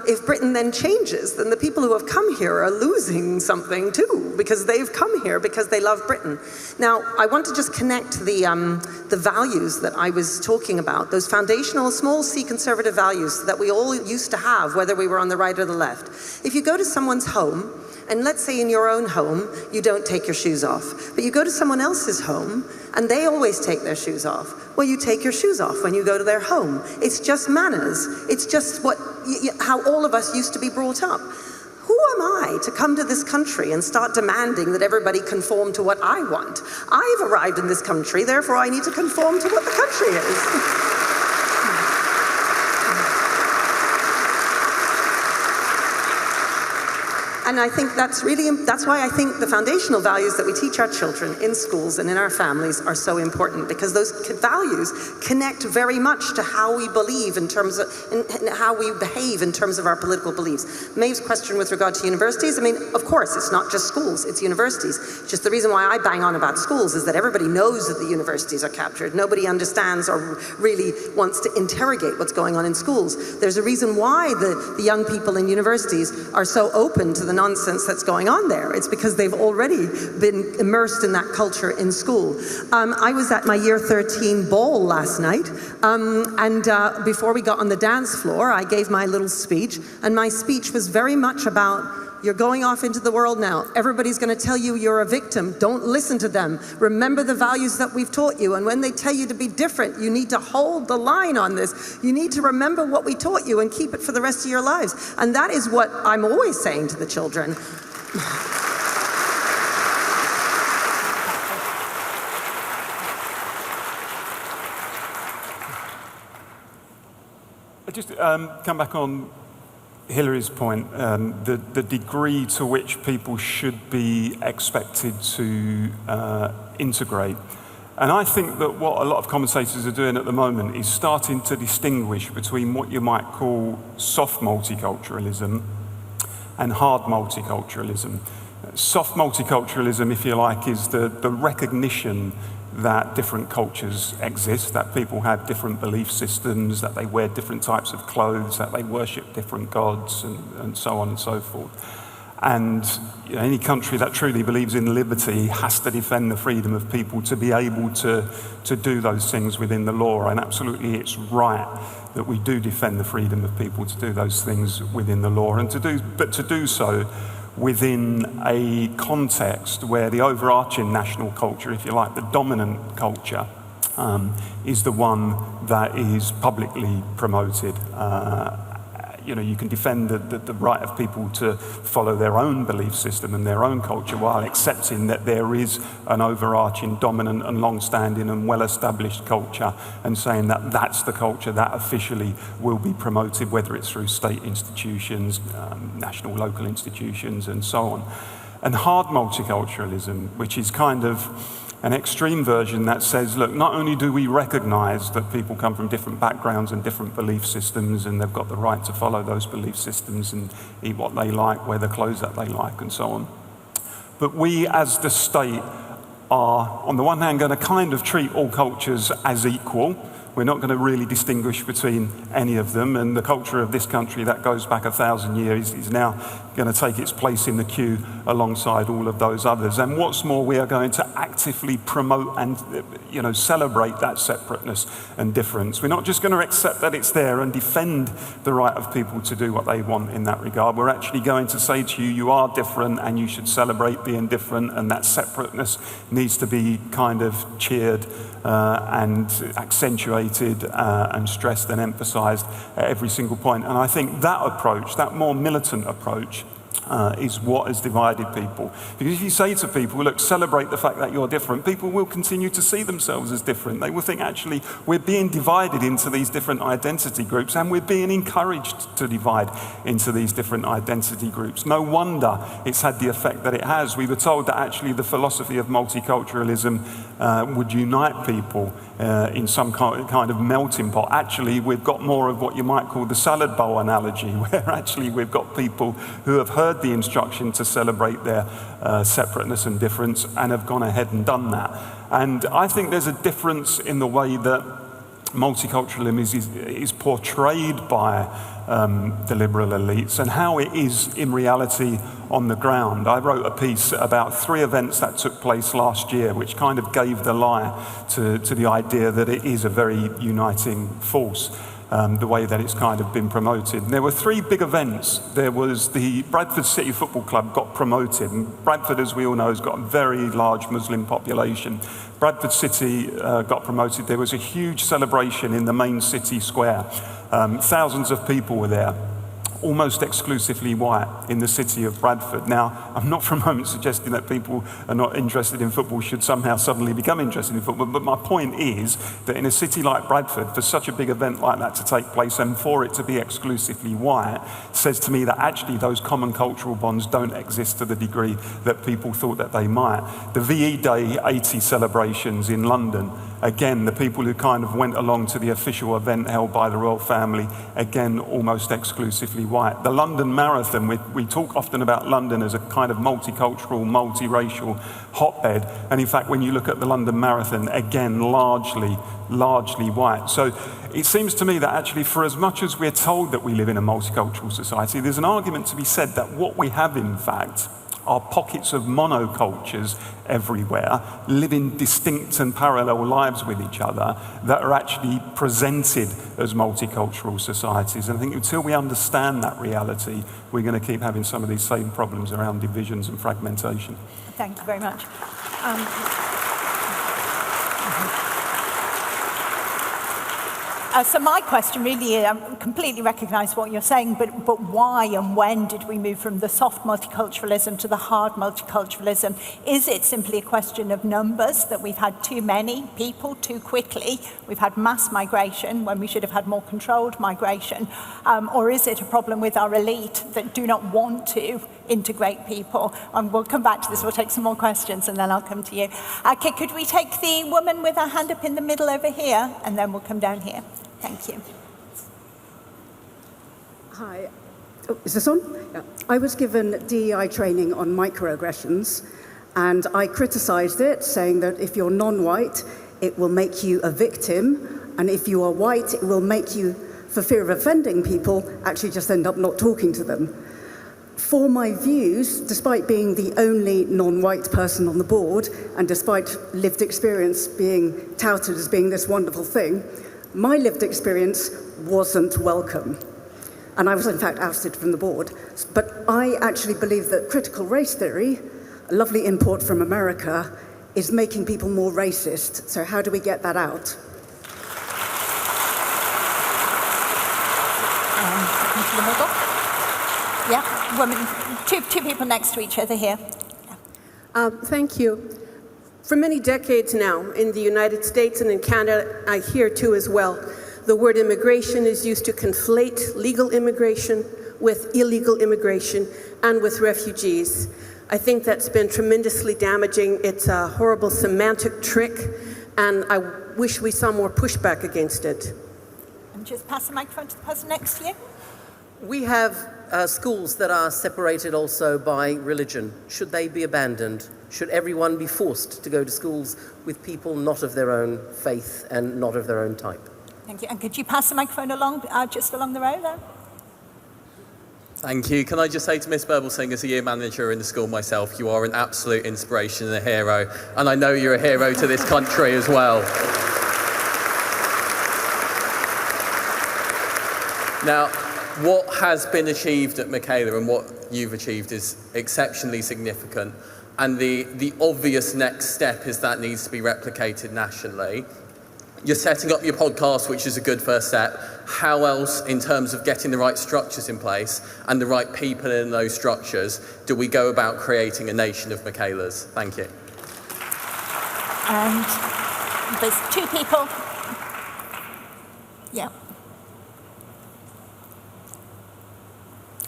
if Britain then changes, then the people who have come here are losing something too, because they've come here because they love Britain. Now, I want to just connect the values that I was talking about, those foundational, small c conservative values that we all used to have, whether we were on the right or the left. If you go to someone's home, and let's say in your own home, you don't take your shoes off, but you go to someone else's home, and they always take their shoes off. Well, you take your shoes off when you go to their home. It's just manners. It's just how all of us used to be brought up. Who am I to come to this country and start demanding that everybody conform to what I want? I've arrived in this country, therefore I need to conform to what the country is. And I think that's why I think the foundational values that we teach our children in schools and in our families are so important, because those values connect very much to how we believe in terms of, and how we behave in terms of our political beliefs. Maeve's question with regard to universities, I mean, of course, it's not just schools, it's universities. Just the reason why I bang on about schools is that everybody knows that the universities are captured. Nobody understands or really wants to interrogate what's going on in schools. There's a reason why the young people in universities are so open to the nonsense that's going on there. It's because they've already been immersed in that culture in school. I was at my year 13 ball last night, and before we got on the dance floor, I gave my little speech, and my speech was very much about, you're going off into the world now. Everybody's going to tell you you're a victim. Don't listen to them. Remember the values that we've taught you. And when they tell you to be different, you need to hold the line on this. You need to remember what we taught you and keep it for the rest of your lives. And that is what I'm always saying to the children. I just come back on Hillary's point, the degree to which people should be expected to integrate. And I think that what a lot of commentators are doing at the moment is starting to distinguish between what you might call soft multiculturalism and hard multiculturalism. Soft multiculturalism, if you like, is the recognition that different cultures exist, that people have different belief systems, that they wear different types of clothes, that they worship different gods, and so on and so forth. And any country that truly believes in liberty has to defend the freedom of people to be able to do those things within the law. And absolutely it's right that we do defend the freedom of people to do those things within the law, and to do so within a context where the overarching national culture, if you like, the dominant culture, is the one that is publicly promoted. You can defend the right of people to follow their own belief system and their own culture while accepting that there is an overarching, dominant and long-standing and well-established culture, and saying that that's the culture that officially will be promoted, whether it's through state institutions, national, local institutions, and so on. And hard multiculturalism, which is kind of an extreme version that says, look, not only do we recognize that people come from different backgrounds and different belief systems, and they've got the right to follow those belief systems and eat what they like, wear the clothes that they like, and so on, but we as the state are, on the one hand, going to kind of treat all cultures as equal. We're not going to really distinguish between any of them, and the culture of this country that goes back 1,000 years is now going to take its place in the queue alongside all of those others. And what's more, we are going to actively promote and celebrate that separateness and difference. We're not just going to accept that it's there and defend the right of people to do what they want in that regard. We're actually going to say to you, you are different and you should celebrate being different, and that separateness needs to be kind of cheered and accentuated and stressed and emphasized at every single point. And I think that approach, that more militant approach, is what has divided people. Because if you say to people, look, celebrate the fact that you're different, people will continue to see themselves as different. They will think, actually, we're being divided into these different identity groups, and we're being encouraged to divide into these different identity groups. No wonder it's had the effect that it has. We were told that actually the philosophy of multiculturalism would unite people in some kind of melting pot. Actually, we've got more of what you might call the salad bowl analogy, where actually we've got people who have heard the instruction to celebrate their separateness and difference and have gone ahead and done that. And I think there's a difference in the way that multiculturalism is portrayed by the liberal elites and how it is in reality on the ground. I wrote a piece about 3 events that took place last year, which kind of gave the lie to the idea that it is a very uniting force. The way that it's kind of been promoted. And there were 3 big events. There was the Bradford City Football Club got promoted. And Bradford, as we all know, has got a very large Muslim population. Bradford City got promoted. There was a huge celebration in the main city square. Thousands of people were there, almost exclusively white, in the city of Bradford. Now, I'm not for a moment suggesting that people are not interested in football should somehow suddenly become interested in football, but my point is that in a city like Bradford, for such a big event like that to take place and for it to be exclusively white, says to me that actually those common cultural bonds don't exist to the degree that people thought that they might. The VE Day 80 celebrations in London, again, the people who kind of went along to the official event held by the royal family, again, almost exclusively white. The London Marathon, we talk often about London as a kind of multicultural, multiracial hotbed. And in fact, when you look at the London Marathon, again, largely white. So it seems to me that actually, for as much as we're told that we live in a multicultural society, there's an argument to be said that what we have, in fact, are pockets of monocultures everywhere, living distinct and parallel lives with each other that are actually presented as multicultural societies. And I think until we understand that reality, we're going to keep having some of these same problems around divisions and fragmentation. Thank you very much. So my question really, I completely recognise what you're saying, but why and when did we move from the soft multiculturalism to the hard multiculturalism? Is it simply a question of numbers, that we've had too many people too quickly? We've had mass migration when we should have had more controlled migration. Or is it a problem with our elite that do not want to integrate people? And we'll come back to this, we'll take some more questions and then I'll come to you. Okay, could we take the woman with her hand up in the middle over here, and then we'll come down here. Thank you. Hi. Oh, is this on? Yeah. I was given DEI training on microaggressions, And I criticised it, saying that if you're non-white, it will make you a victim, and if you are white, it will make you, for fear of offending people, actually just end up not talking to them. For my views, despite being the only non-white person on the board, and despite lived experience being touted as being this wonderful thing, my lived experience wasn't welcome. And I was in fact ousted from the board. But I actually believe that critical race theory, a lovely import from America, is making people more racist. So how do we get that out? Into the middle. Yeah, women, two people next to each other here. Thank you. For many decades now, in the United States and in Canada, I hear too as well, the word immigration is used to conflate legal immigration with illegal immigration and with refugees. I think that's been tremendously damaging. It's a horrible semantic trick, and I wish we saw more pushback against it. And just pass the microphone to the person next to you. We have schools that are separated also by religion. Should they be abandoned? Should everyone be forced to go to schools with people not of their own faith and not of their own type? Thank you. And could you pass the microphone along, just along the row there? Thank you. Can I just say to Miss Birbalsingh, as a year manager in the school myself, you are an absolute inspiration and a hero. And I know you're a hero to this country as well. Now, what has been achieved at Michaela and what you've achieved is exceptionally significant. And the obvious next step is that needs to be replicated nationally. You're setting up your podcast, which is a good first step. How else, in terms of getting the right structures in place and the right people in those structures, do we go about creating a nation of Michaelas? Thank you. And there's two people. Yeah.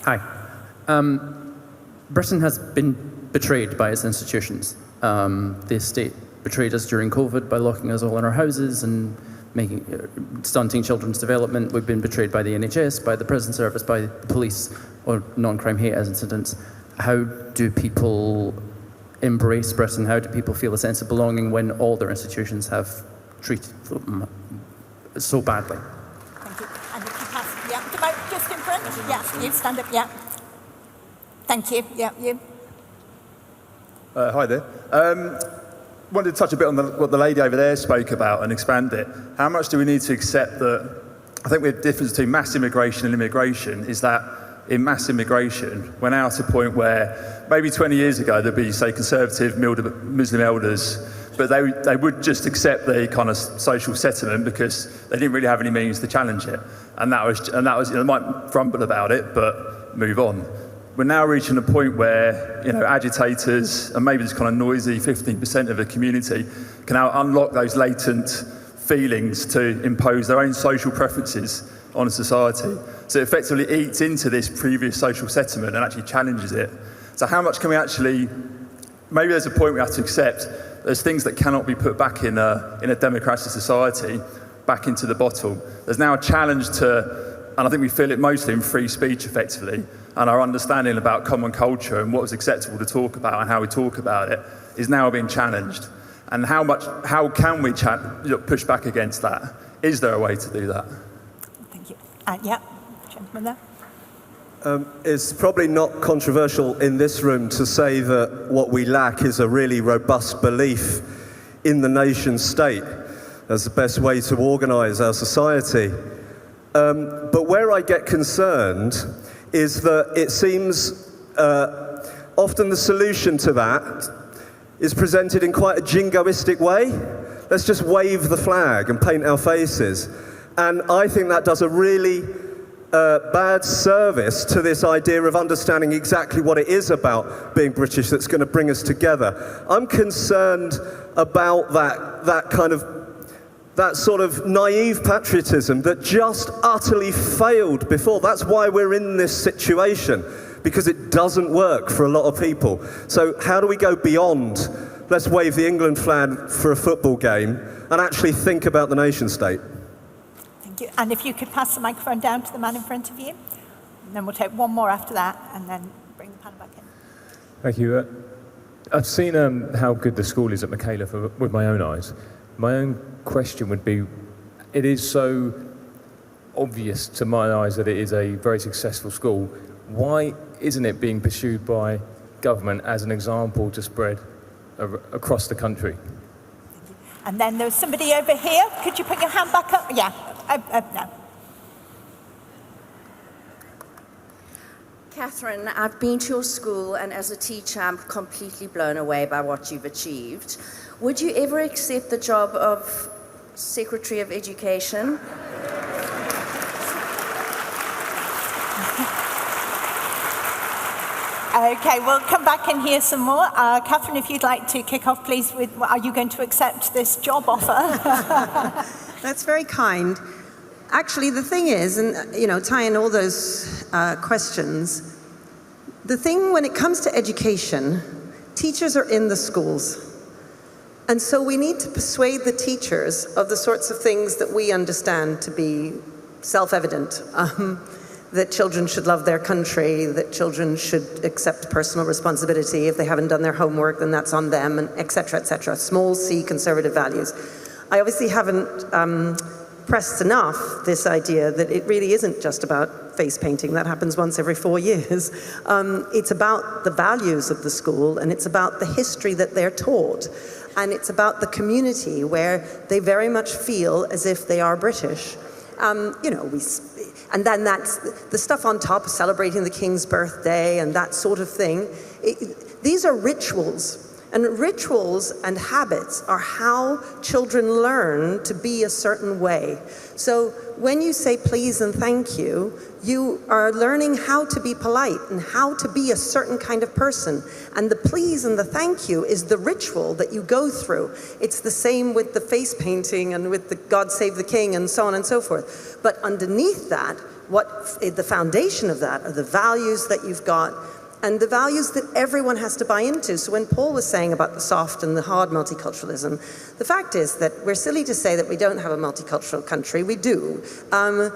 Hi. Britain has been betrayed by its institutions. The state betrayed us during COVID by locking us all in our houses and stunting children's development. We've been betrayed by the NHS, by the prison service, by the police, or non-crime hate incidents. How do people embrace Britain? How do people feel a sense of belonging when all their institutions have treated them so badly? Thank you. And if you pass, yeah, about just in front. Yeah, you stand up, yeah. Thank you, yeah, you. Hi there. Wanted to touch a bit on what the lady over there spoke about and expand it. How much do we need to accept that? I think the difference between mass immigration and immigration is that in mass immigration, we're now at a point where maybe 20 years ago there'd be, say, conservative Muslim elders, but they would just accept the kind of social settlement because they didn't really have any means to challenge it. And that was they might grumble about it, but move on. We're now reaching a point where, agitators and maybe this kind of noisy 15% of the community can now unlock those latent feelings to impose their own social preferences on a society. So it effectively eats into this previous social settlement and actually challenges it. So how much can we actually, maybe there's a point we have to accept there's things that cannot be put back in a democratic society, back into the bottle. There's now a challenge to, and I think we feel it mostly in free speech effectively, and our understanding about common culture and what was acceptable to talk about and how we talk about it is now being challenged. And how can we push back against that? Is there a way to do that? Thank you. Yeah, gentleman there. It's probably not controversial in this room to say that what we lack is a really robust belief in the nation state as the best way to organise our society. But where I get concerned is that it seems often the solution to that is presented in quite a jingoistic way. Let's just wave the flag and paint our faces. And I think that does a really bad service to this idea of understanding exactly what it is about being British that's going to bring us together. I'm concerned about that sort of naive patriotism that just utterly failed before. That's why we're in this situation, because it doesn't work for a lot of people. So how do we go beyond, let's wave the England flag for a football game, and actually think about the nation state? Thank you. And if you could pass the microphone down to the man in front of you, and then we'll take one more after that, and then bring the panel back in. Thank you. I've seen how good the school is at Michaela with my own eyes. My own question would be, it is so obvious to my eyes that it is a very successful school. Why isn't it being pursued by government as an example to spread across the country? And then there's somebody over here. Could you put your hand back up? Yeah, no. Katharine, I've been to your school, and as a teacher, I'm completely blown away by what you've achieved. Would you ever accept the job of Secretary of Education? Okay, we'll come back and hear some more. Katharine, if you'd like to kick off, please, with are you going to accept this job offer? That's very kind. Actually, the thing is, and tying all those questions, the thing when it comes to education, teachers are in the schools. And so we need to persuade the teachers of the sorts of things that we understand to be self-evident. That children should love their country, that children should accept personal responsibility. If they haven't done their homework, then that's on them, and et cetera, et cetera. Small c conservative values. I obviously haven't pressed enough this idea that it really isn't just about face painting. That happens once every 4 years. It's about the values of the school, and it's about the history that they're taught. And it's about the community where they very much feel as if they are British. And then that's the stuff on top, celebrating the King's birthday and that sort of thing. These are rituals. And rituals and habits are how children learn to be a certain way. So when you say please and thank you, you are learning how to be polite and how to be a certain kind of person. And the please and the thank you is the ritual that you go through. It's the same with the face painting and with the God Save the King and so on and so forth. But underneath that, what the foundation of that are the values that you've got, and the values that everyone has to buy into. So when Paul was saying about the soft and the hard multiculturalism, the fact is that we're silly to say that we don't have a multicultural country. We do. We're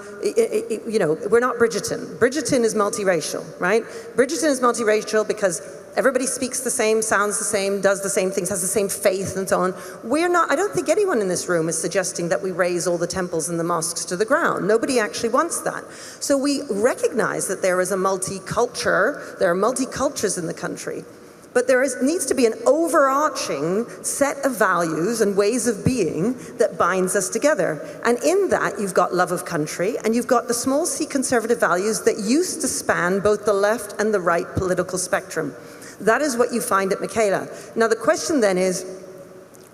not Bridgerton. Bridgerton is multiracial, right? Bridgerton is multiracial because everybody speaks the same, sounds the same, does the same things, has the same faith and so on. We're not, I don't think anyone in this room is suggesting that we raise all the temples and the mosques to the ground. Nobody actually wants that. So we recognize that there is a multiculture, there are multicultures in the country, but needs to be an overarching set of values and ways of being that binds us together. And in that, you've got love of country, and you've got the small c conservative values that used to span both the left and the right political spectrum. That is what you find at Michaela. Now the question then is,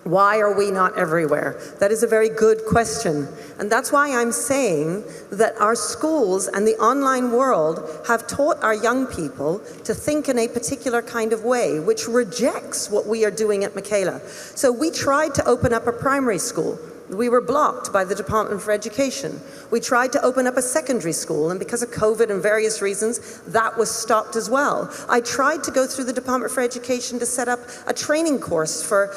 why are we not everywhere? That is a very good question. And that's why I'm saying that our schools and the online world have taught our young people to think in a particular kind of way, which rejects what we are doing at Michaela. So we tried to open up a primary school. We were blocked by the Department for Education. We tried to open up a secondary school, and because of COVID and various reasons, that was stopped as well. I tried to go through the Department for Education to set up a training course for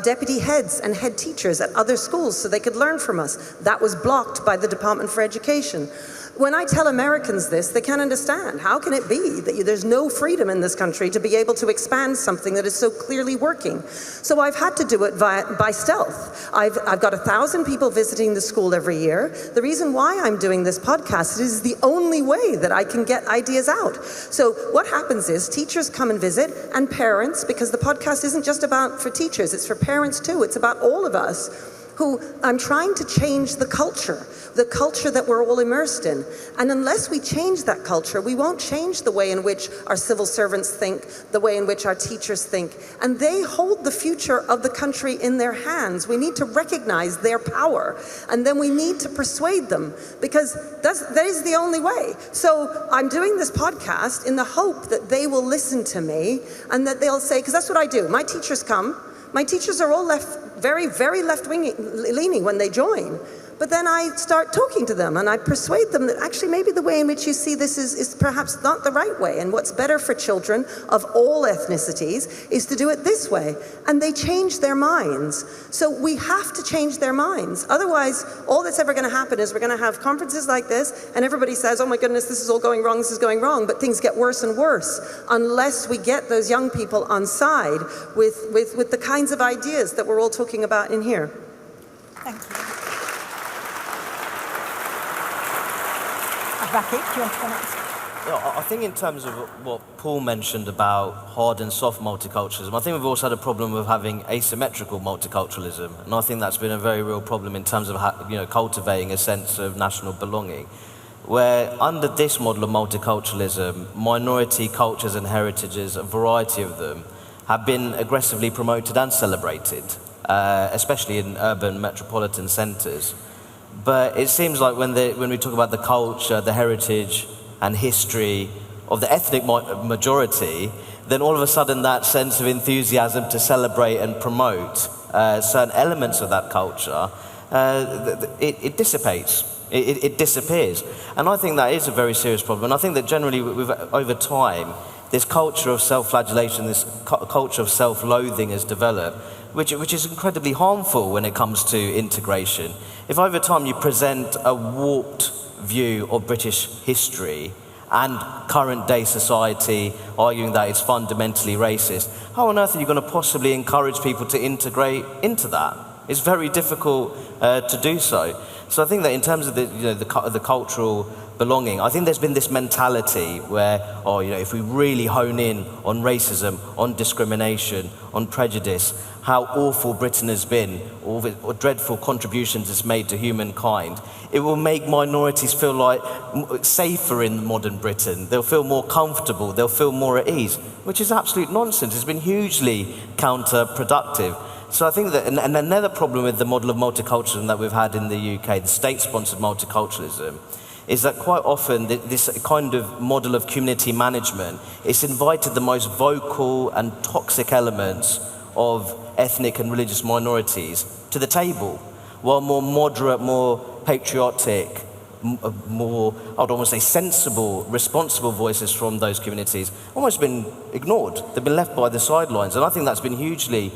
deputy heads and head teachers at other schools so they could learn from us. That was blocked by the Department for Education. When I tell Americans this, they can't understand. How can it be that there's no freedom in this country to be able to expand something that is so clearly working? So I've had to do it by stealth. I've got 1,000 people visiting the school every year. The reason why I'm doing this podcast is the only way that I can get ideas out. So what happens is teachers come and visit, and parents, because the podcast isn't just about for teachers, it's for parents too. It's about all of us. Who I'm trying to change the culture that we're all immersed in. And unless we change that culture, we won't change the way in which our civil servants think, the way in which our teachers think. And they hold the future of the country in their hands. We need to recognize their power. And then we need to persuade them, because that is the only way. So I'm doing this podcast in the hope that they will listen to me and that they'll say, because that's what I do. My teachers come. My teachers are all very, very left-leaning when they join. But then I start talking to them and I persuade them that actually maybe the way in which you see this is perhaps not the right way, and what's better for children of all ethnicities is to do it this way. And they change their minds. So we have to change their minds. Otherwise, all that's ever going to happen is we're going to have conferences like this and everybody says, oh my goodness, this is all going wrong, this is going wrong, but things get worse and worse unless we get those young people on side with the kinds of ideas that we're all talking about in here. Thank you. Rakib, do you want to go next? Yeah, I think in terms of what Paul mentioned about hard and soft multiculturalism, I think we've also had a problem with having asymmetrical multiculturalism, and I think that's been a very real problem in terms of cultivating a sense of national belonging. Where under this model of multiculturalism, minority cultures and heritages, a variety of them, have been aggressively promoted and celebrated, especially in urban metropolitan centres. But it seems like when we talk about the culture, the heritage and history of the ethnic majority, then all of a sudden that sense of enthusiasm to celebrate and promote certain elements of that culture, it dissipates, it disappears. And I think that is a very serious problem. And I think that generally over time, this culture of self-flagellation, this culture of self-loathing has developed, which is incredibly harmful when it comes to integration. If over time you present a warped view of British history and current day society arguing that it's fundamentally racist, how on earth are you going to possibly encourage people to integrate into that? It's very difficult to do so. So I think that in terms of the cultural belonging, I think there's been this mentality where, if we really hone in on racism, on discrimination, on prejudice, how awful Britain has been, all the dreadful contributions it's made to humankind, it will make minorities feel like safer in modern Britain. They'll feel more comfortable, they'll feel more at ease, which is absolute nonsense. It's been hugely counterproductive. So I think that, and another problem with the model of multiculturalism that we've had in the UK, the state-sponsored multiculturalism, is that quite often this kind of model of community management, it's invited the most vocal and toxic elements of ethnic and religious minorities to the table, while more moderate, more patriotic, more, I'd almost say sensible, responsible voices from those communities almost been ignored. They've been left by the sidelines, and I think that's been hugely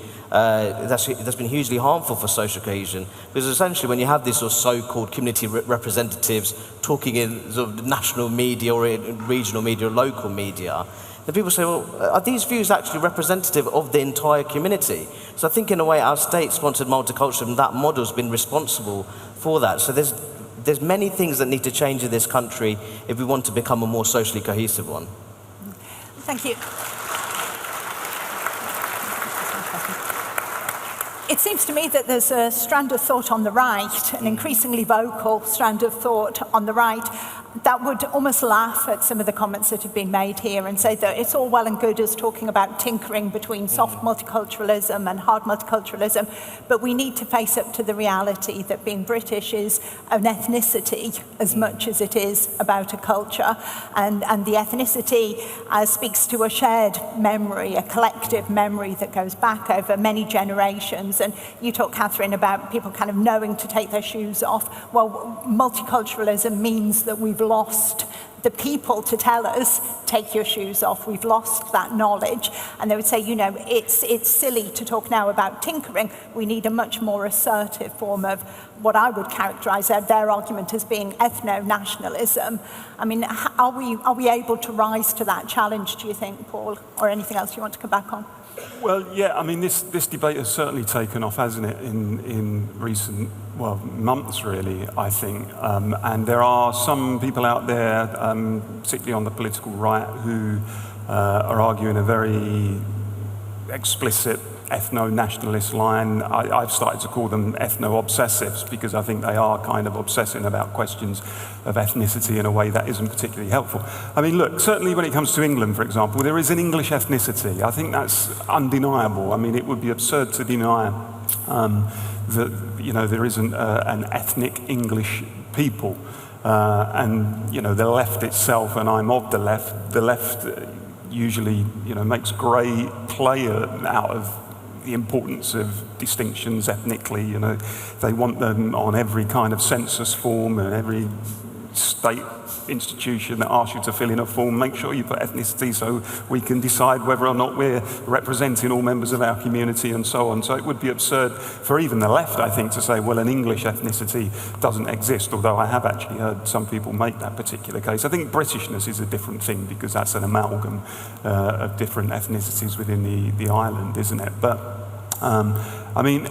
harmful for social cohesion, because essentially when you have these sort of so-called community representatives talking in sort of national media or in regional media or local media, then people say, well, are these views actually representative of the entire community? So I think in a way our state-sponsored multiculturalism, that model has been responsible for that. So there's many things that need to change in this country if we want to become a more socially cohesive one. Thank you. It seems to me that there's a strand of thought on the right, an increasingly vocal strand of thought on the right, that would almost laugh at some of the comments that have been made here and say that it's all well and good as talking about tinkering between soft multiculturalism and hard multiculturalism, but we need to face up to the reality that being British is an ethnicity as much as it is about a culture, and the ethnicity speaks to a shared memory, a collective memory that goes back over many generations. And you talk, Katharine, about people kind of knowing to take their shoes off. Well, multiculturalism means that we've lost the people to tell us, take your shoes off. We've lost that knowledge. And they would say, it's silly to talk now about tinkering. We need a much more assertive form of what I would characterize their argument as being ethno-nationalism. I mean, are we able to rise to that challenge, do you think, Paul? Or anything else you want to come back on? Well, yeah, I mean, this debate has certainly taken off, hasn't it, in recent, months, really, I think. And there are some people out there, particularly on the political right, who are arguing a very explicit ethno-nationalist line. I've started to call them ethno-obsessives, because I think they are kind of obsessing about questions of ethnicity in a way that isn't particularly helpful. I mean, look, certainly when it comes to England, for example, there is an English ethnicity. I think that's undeniable. I mean, it would be absurd to deny that, there isn't an ethnic English people. And, the left itself, and I'm of the left usually, makes great play out of the importance of distinctions ethnically. You know, they want them on every kind of census form and every state institution that asks you to fill in a form. Make sure you put ethnicity so we can decide whether or not we're representing all members of our community and so on. So it would be absurd for even the left, I think, to say, well, an English ethnicity doesn't exist, although I have actually heard some people make that particular case. I think Britishness is a different thing because that's an amalgam of different ethnicities within the island, isn't it? But I mean,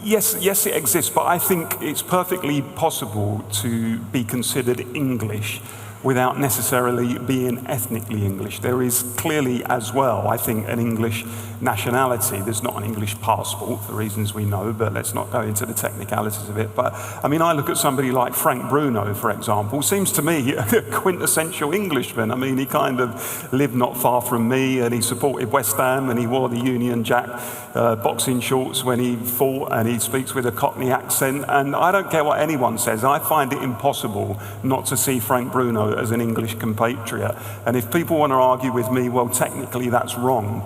yes, it exists, but I think it's perfectly possible to be considered English without necessarily being ethnically English. There is clearly as well, I think, an English nationality. There's not an English passport for reasons we know, but let's not go into the technicalities of it. But I mean, I look at somebody like Frank Bruno, for example, seems to me a quintessential Englishman. I mean, he kind of lived not far from me and he supported West Ham and he wore the Union Jack boxing shorts when he fought and he speaks with a Cockney accent. And I don't care what anyone says, I find it impossible not to see Frank Bruno as an English compatriot. And if people want to argue with me, well, technically that's wrong,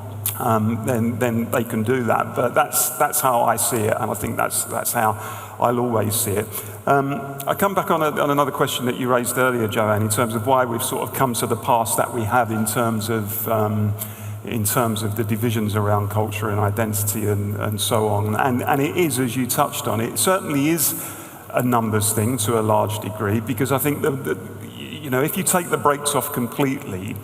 then they can do that. But that's how I see it, and I think that's how I'll always see it. I come back on another question that you raised earlier, Joanne, in terms of why we've sort of come to the pass that we have in terms of the divisions around culture and identity and so on. And it is, as you touched on, it certainly is a numbers thing to a large degree, because I think you know, if you take the brakes off completely,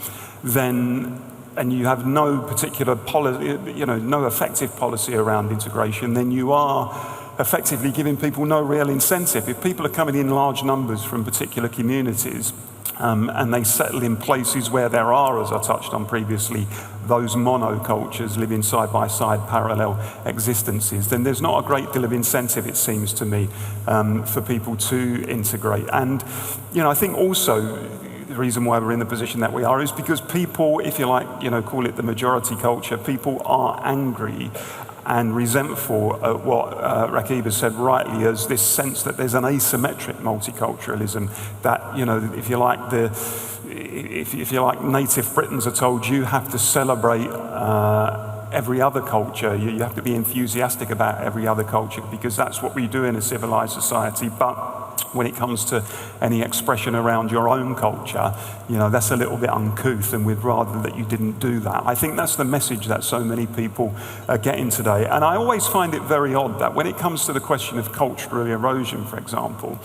then, and you have no particular policy, you know, no effective policy around integration, then you are effectively giving people no real incentive. If people are coming in large numbers from particular communities, and they settle in places where there are, as I touched on previously, those monocultures living side by side parallel existences, then there's not a great deal of incentive, it seems to me, for people to integrate. And, you know, I think also the reason why we're in the position that we are is because people, if you like, you know, call it the majority culture, people are angry and resentful at what Rakib has said rightly as this sense that there's an asymmetric multiculturalism, that, you know, if you like, native Britons are told you have to celebrate every other culture, you have to be enthusiastic about every other culture because that's what we do in a civilized society. But when it comes to any expression around your own culture, you know, that's a little bit uncouth, and we'd rather that you didn't do that. I think that's the message that so many people are getting today. And I always find it very odd that when it comes to the question of cultural erosion, for example,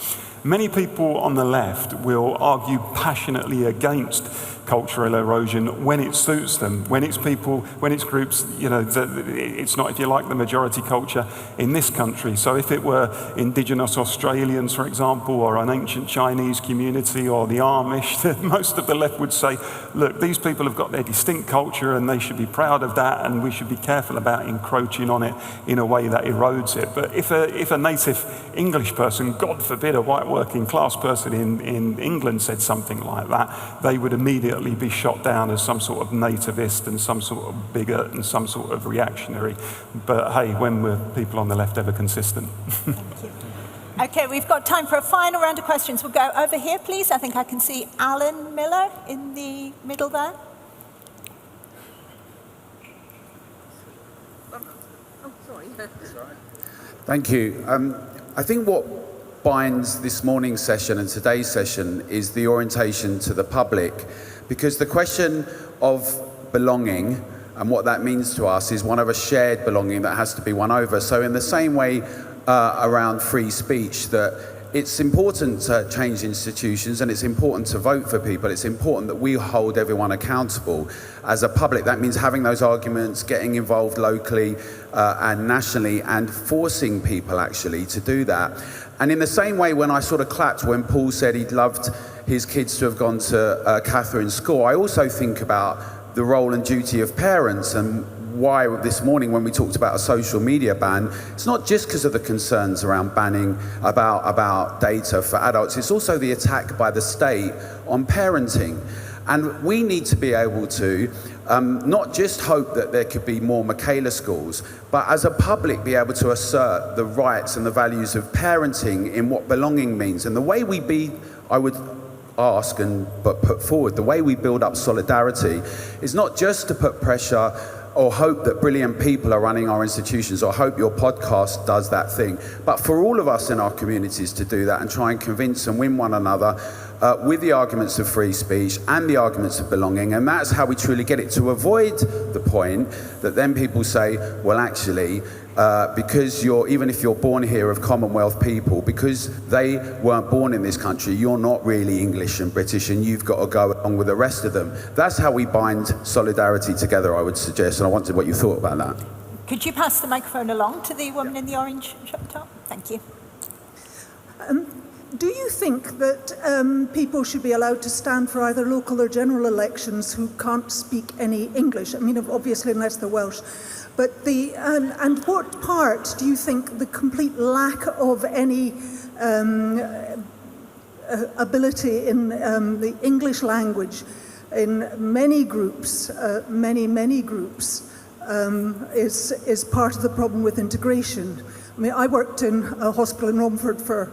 many people on the left will argue passionately against cultural erosion when it suits them, when it's people, when it's groups, you know, it's not, if you like, the majority culture in this country. So if it were indigenous Australians, for example, or an ancient Chinese community, or the Amish, most of the left would say, look, these people have got their distinct culture and they should be proud of that, and we should be careful about encroaching on it in a way that erodes it. But if a native English person, God forbid, a white working class person in England said something like that, they would immediately be shot down as some sort of nativist and some sort of bigot and some sort of reactionary. But hey, when were people on the left ever consistent? Okay, we've got time for a final round of questions. We'll go over here, please. I think I can see Alan Miller in the middle there. Oh, sorry. Thank you. I think what binds this morning's session and today's session is the orientation to the public, because the question of belonging and what that means to us is one of a shared belonging that has to be won over. So in the same way around free speech, that it's important to change institutions and it's important to vote for people. It's important that we hold everyone accountable as a public. That means having those arguments, getting involved locally and nationally, and forcing people actually to do that. And in the same way, when I sort of clapped when Paul said he'd loved his kids to have gone to Catharine's school, I also think about the role and duty of parents, and why this morning when we talked about a social media ban, it's not just because of the concerns around banning about data for adults, it's also the attack by the state on parenting. And we need to be able to not just hope that there could be more Michaela schools, but as a public be able to assert the rights and the values of parenting in what belonging means. And the way I would ask but put forward, the way we build up solidarity is not just to put pressure or hope that brilliant people are running our institutions, or hope your podcast does that thing. But for all of us in our communities to do that and try and convince and win one another with the arguments of free speech and the arguments of belonging, and that's how we truly get it, to avoid the point that then people say, well, actually, because even if you're born here of Commonwealth people, because they weren't born in this country, you're not really English and British, and you've got to go along with the rest of them. That's how we bind solidarity together, I would suggest, and I wondered what you thought about that. Could you pass the microphone along to the woman in the orange shirt top? Thank you. Do you think that people should be allowed to stand for either local or general elections who can't speak any English? I mean, obviously, unless they're Welsh. But and what part do you think the complete lack of any ability in the English language in many groups, many groups, is part of the problem with integration? I mean, I worked in a hospital in Romford for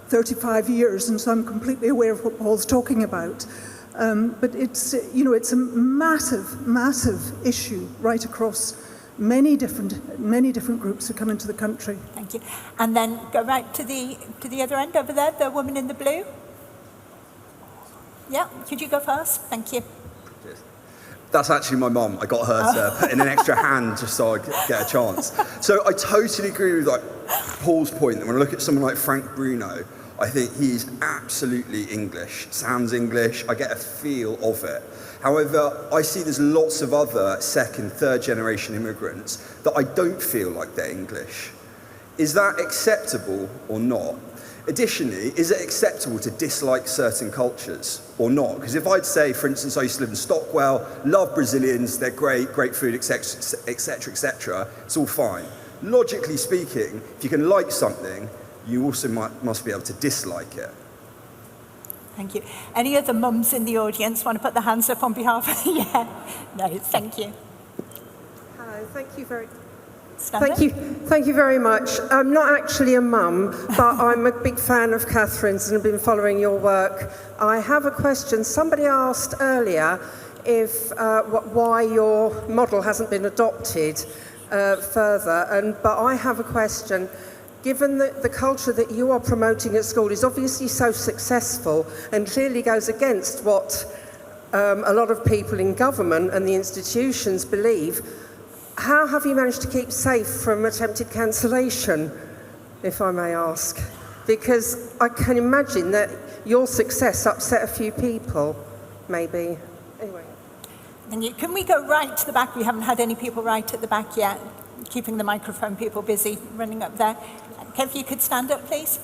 35 years, and so I'm completely aware of what Paul's talking about. But it's, it's a massive, massive issue right across many different groups who come into the country. Thank you. And then go right to the other end over there, the woman in the blue. Yeah, could you go first? Thank you. That's actually my mum. I got her to put in an extra hand just so I could get a chance. So I totally agree with Paul's point that when I look at someone like Frank Bruno, I think he's absolutely English, sounds English, I get a feel of it. However, I see there's lots of other second, third generation immigrants that I don't feel like they're English. Is that acceptable or not? Additionally, is it acceptable to dislike certain cultures or not? Because if I'd say, for instance, I used to live in Stockwell, love Brazilians, they're great food, etc., etc., it's all fine. Logically speaking, if you can like something, you also must be able to dislike it. Thank you. Any other mums in the audience want to put their hands up on behalf of... Yeah. No, thank you. Hello, thank you very much. Thank you very much. I'm not actually a mum, but I'm a big fan of Katharine's and have been following your work. I have a question. Somebody asked earlier why your model hasn't been adopted further, but I have a question. Given that the culture that you are promoting at school is obviously so successful and clearly goes against what a lot of people in government and the institutions believe, how have you managed to keep safe from attempted cancellation, if I may ask? Because I can imagine that your success upset a few people, maybe. Anyway. Can we go right to the back? We haven't had any people right at the back yet. Keeping the microphone people busy running up there. If you could stand up, please.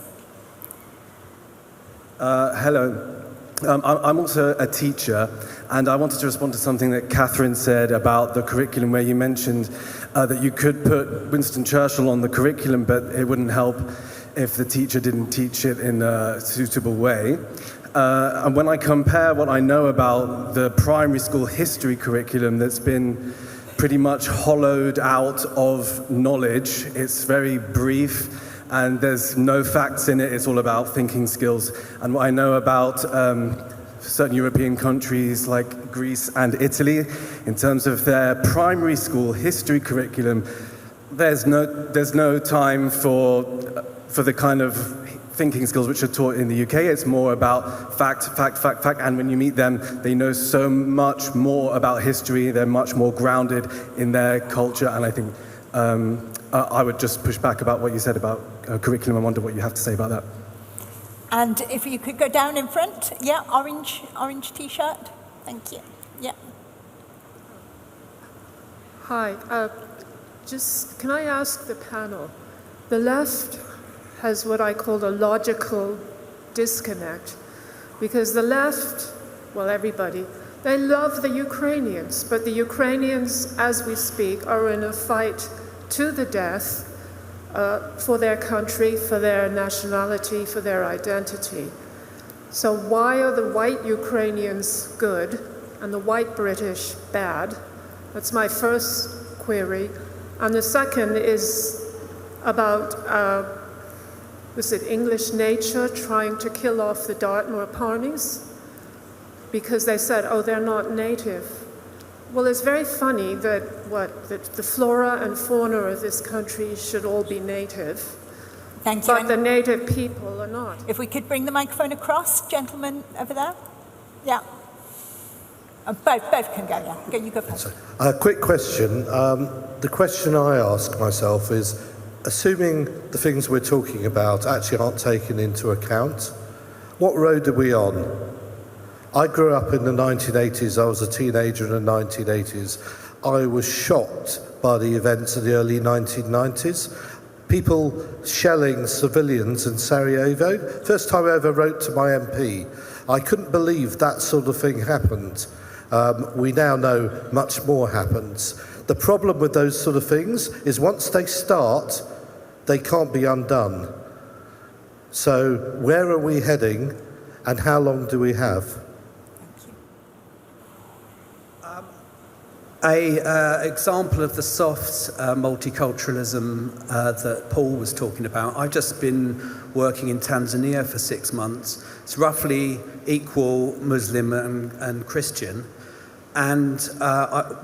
Hello. I'm also a teacher, and I wanted to respond to something that Katharine said about the curriculum, where you mentioned that you could put Winston Churchill on the curriculum, but it wouldn't help if the teacher didn't teach it in a suitable way. And when I compare what I know about the primary school history curriculum that's been pretty much hollowed out of knowledge, it's very brief, and there's no facts in it. It's all about thinking skills. And what I know about certain European countries like Greece and Italy, in terms of their primary school history curriculum, there's no time for the kind of thinking skills which are taught in the UK. It's more about fact. And when you meet them, they know so much more about history. They're much more grounded in their culture. And I think I would just push back about what you said about curriculum. I wonder what you have to say about that. And if you could go down in front. Yeah, orange T-shirt. Thank you. Yeah. Hi. Just can I ask the panel? The left has what I call a logical disconnect, because the left, well, everybody, they love the Ukrainians, but the Ukrainians, as we speak, are in a fight to the death for their country, for their nationality, for their identity. So why are the white Ukrainians good and the white British bad? That's my first query. And the second is about, was it English nature trying to kill off the Dartmoor Pawnees? Because they said, oh, they're not native. Well, it's very funny that the flora and fauna of this country should all be native. Thank you. But the native people are not. If we could bring the microphone across, gentlemen over there. Yeah. Both can go, yeah. You go first. A quick question. The question I ask myself is, assuming the things we're talking about actually aren't taken into account, what road are we on? I grew up in the 1980s. I was a teenager in the 1980s. I was shocked by the events of the early 1990s. People shelling civilians in Sarajevo. First time I ever wrote to my MP. I couldn't believe that sort of thing happened. We now know much more happens. The problem with those sort of things is once they start, they can't be undone. So where are we heading and how long do we have? An example of the soft multiculturalism that Paul was talking about, I've just been working in Tanzania for 6 months. It's roughly equal Muslim and Christian. And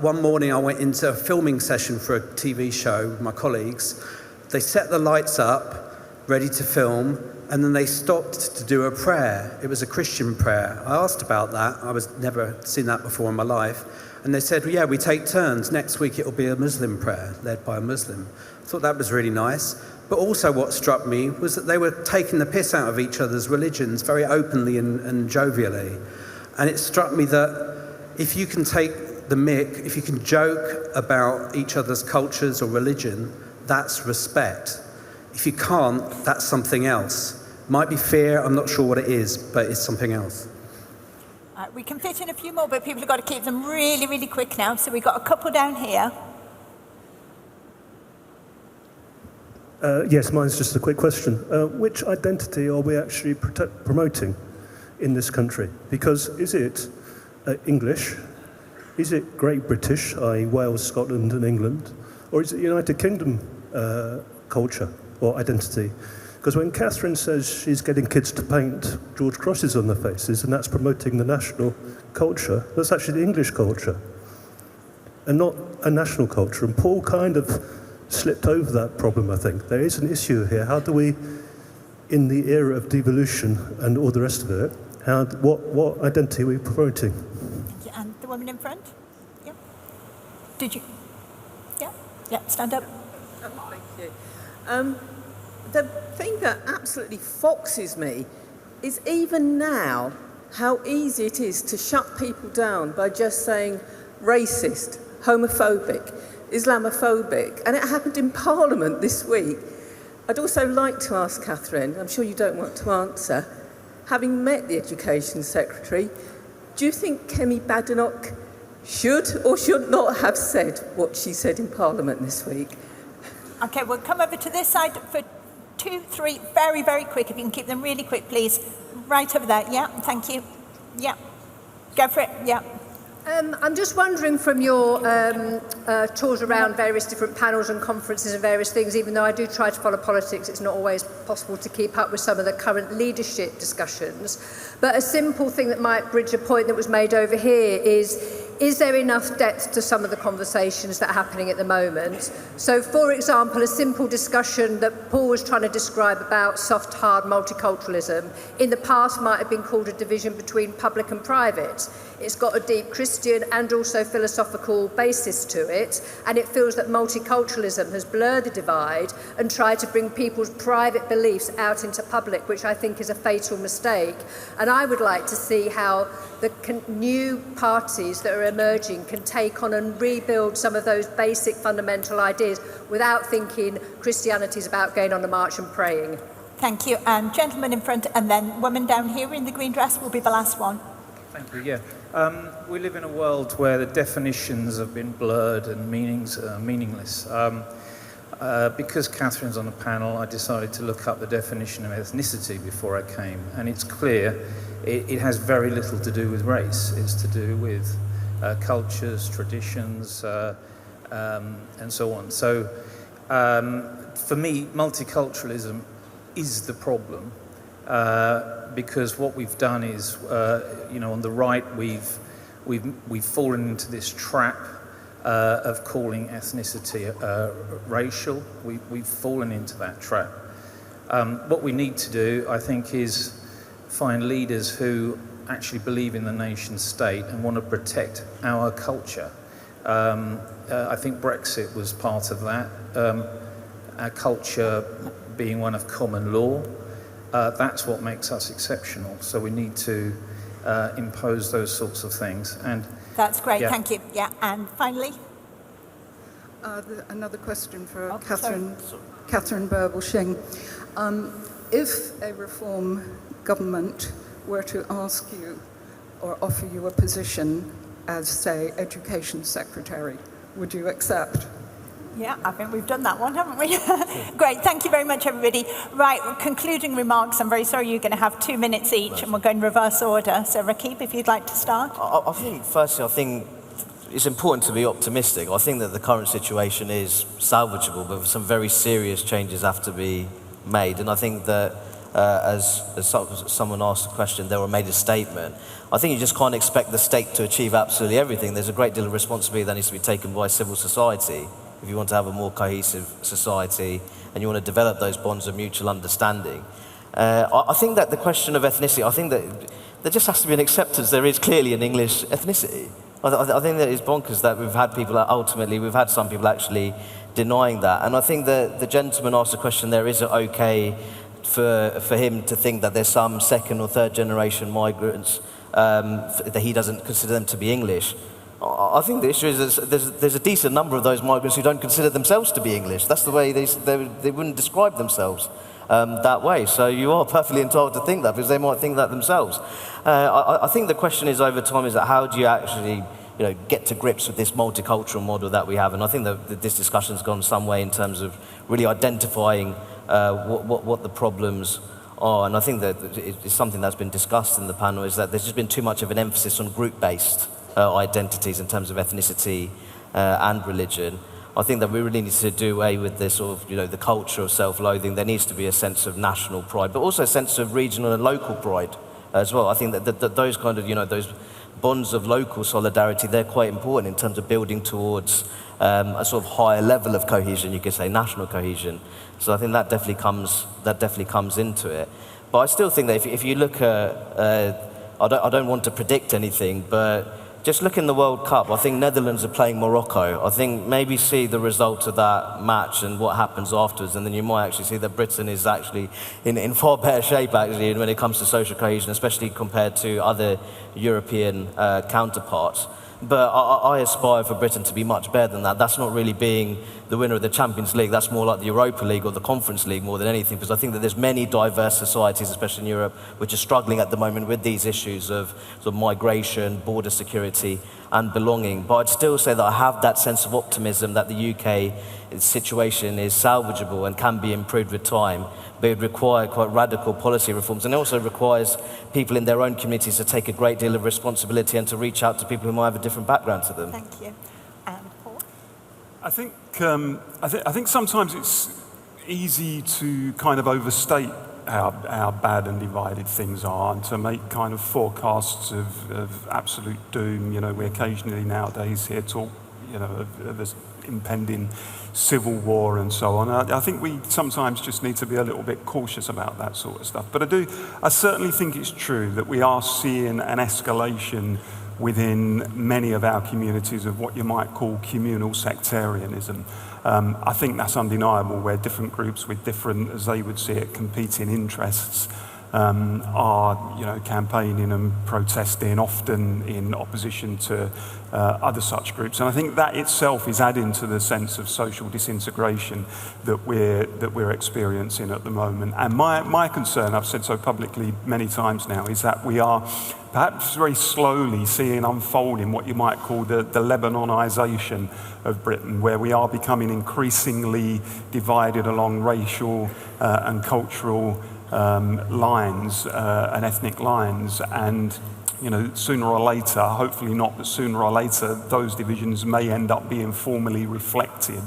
one morning I went into a filming session for a TV show with my colleagues. They set the lights up, ready to film, and then they stopped to do a prayer. It was a Christian prayer. I asked about that. I was never seen that before in my life. And they said, well, yeah, we take turns. Next week it'll be a Muslim prayer led by a Muslim. I thought that was really nice. But also what struck me was that they were taking the piss out of each other's religions very openly and jovially. And it struck me that if you can take the mick, if you can joke about each other's cultures or religion, that's respect. If you can't, that's something else. Might be fear, I'm not sure what it is, but it's something else. We can fit in a few more, but people have got to keep them really, really quick now. So we've got a couple down here. Yes, mine's just a quick question. Which identity are we actually promoting in this country? Because is it English? Is it Great British, i.e. Wales, Scotland and England? Or is it United Kingdom culture or identity? Because when Katharine says she's getting kids to paint George crosses on their faces and that's promoting the national culture, that's actually the English culture and not a national culture. And Paul kind of slipped over that problem, I think. There is an issue here. How do we, in the era of devolution and all the rest of it, what identity are we promoting? And the woman in front? Yeah. Did you? Yeah. Yeah, stand up. Oh, thank you. The thing that absolutely foxes me is even now how easy it is to shut people down by just saying racist, homophobic, Islamophobic, and it happened in Parliament this week. I'd also like to ask Katharine, I'm sure you don't want to answer, having met the Education Secretary, do you think Kemi Badenoch should or should not have said what she said in Parliament this week? Okay, we'll come over to this side for 2, 3, very, very quick. If you can keep them really quick, please. Right over there. Yeah, thank you. Yeah. Go for it. Yeah. I'm just wondering from your tours around various different panels and conferences and various things, even though I do try to follow politics, it's not always possible to keep up with some of the current leadership discussions. But a simple thing that might bridge a point that was made over here is there enough depth to some of the conversations that are happening at the moment? So, for example, a simple discussion that Paul was trying to describe about soft, hard multiculturalism in the past might have been called a division between public and private. It's got a deep Christian and also philosophical basis to it, and it feels that multiculturalism has blurred the divide and tried to bring people's private beliefs out into public, which I think is a fatal mistake. And I would like to see how the new parties that are emerging can take on and rebuild some of those basic fundamental ideas without thinking Christianity is about going on a march and praying. Thank you. And gentleman in front, and then woman down here in the green dress will be the last one. Thank you, yeah. We live in a world where the definitions have been blurred and meanings are meaningless. Because Katharine's on the panel, I decided to look up the definition of ethnicity before I came, and it's clear it has very little to do with race. It's to do with cultures, traditions, and so on. So for me, multiculturalism is the problem. Because what we've done is, on the right, we've we've fallen into this trap of calling ethnicity racial. We've fallen into that trap. What we need to do, I think, is find leaders who actually believe in the nation state and want to protect our culture. I think Brexit was part of that. Our culture being one of common law, that's what makes us exceptional. So we need to impose those sorts of things. And that's great, yeah. thank you. Yeah, and finally? Another question for Katharine Birbalsingh. If a reform government were to ask you or offer you a position as, say, Education Secretary, would you accept? Yeah, I think we've done that one, haven't we? Great, thank you very much, everybody. Right, concluding remarks. I'm very sorry you're going to have 2 minutes each, and we'll go in reverse order. So, Rakib, if you'd like to start. I think, firstly, I think it's important to be optimistic. I think that the current situation is salvageable, but some very serious changes have to be made. And I think that, as someone asked a question, they were made a statement. I think you just can't expect the state to achieve absolutely everything. There's a great deal of responsibility that needs to be taken by civil society if you want to have a more cohesive society and you want to develop those bonds of mutual understanding. I think that the question of ethnicity, I think that there just has to be an acceptance there is clearly an English ethnicity. I think that it's bonkers that we've had some people actually denying that. And I think that the gentleman asked the question, there is it okay for him to think that there's some second or third generation migrants that he doesn't consider them to be English. I think the issue is there's a decent number of those migrants who don't consider themselves to be English. That's the way they wouldn't describe themselves that way. So you are perfectly entitled to think that because they might think that themselves. I think the question is over time is that how do you actually get to grips with this multicultural model that we have? And I think that this discussion's gone some way in terms of really identifying what the problems are. And I think that it's something that's been discussed in the panel is that there's just been too much of an emphasis on group-based identities in terms of ethnicity and religion. I think that we really need to do away with this sort of, the culture of self-loathing. There needs to be a sense of national pride, but also a sense of regional and local pride as well. I think that those kind of, those bonds of local solidarity, they're quite important in terms of building towards a sort of higher level of cohesion, you could say, national cohesion. So I think that definitely comes into it. But I still think that if you look at, I don't want to predict anything, but just look in the World Cup. I think Netherlands are playing Morocco. I think maybe see the result of that match and what happens afterwards, and then you might actually see that Britain is actually in far better shape actually when it comes to social cohesion, especially compared to other European counterparts. But I aspire for Britain to be much better than that. That's not really being the winner of the Champions League. That's more like the Europa League or the Conference League more than anything, because I think that there's many diverse societies, especially in Europe, which are struggling at the moment with these issues of sort of migration, border security, and belonging. But I'd still say that I have that sense of optimism that the UK situation is salvageable and can be improved with time. But it would require quite radical policy reforms, and it also requires people in their own communities to take a great deal of responsibility and to reach out to people who might have a different background to them. Thank you. Paul? I think sometimes it's easy to kind of overstate how bad and divided things are and to make kind of forecasts of absolute doom. We occasionally nowadays hear talk, of this impending civil war and so on. I think we sometimes just need to be a little bit cautious about that sort of stuff. But I certainly think it's true that we are seeing an escalation within many of our communities of what you might call communal sectarianism. I think that's undeniable, where different groups with different, as they would see it, competing interests are campaigning and protesting, often in opposition to other such groups. And I think that itself is adding to the sense of social disintegration that we're experiencing at the moment. And my concern, I've said so publicly many times now, is that we are perhaps very slowly seeing unfolding what you might call the Lebanonization of Britain, where we are becoming increasingly divided along racial and cultural lines and ethnic lines. And sooner or later, hopefully not, but sooner or later, those divisions may end up being formally reflected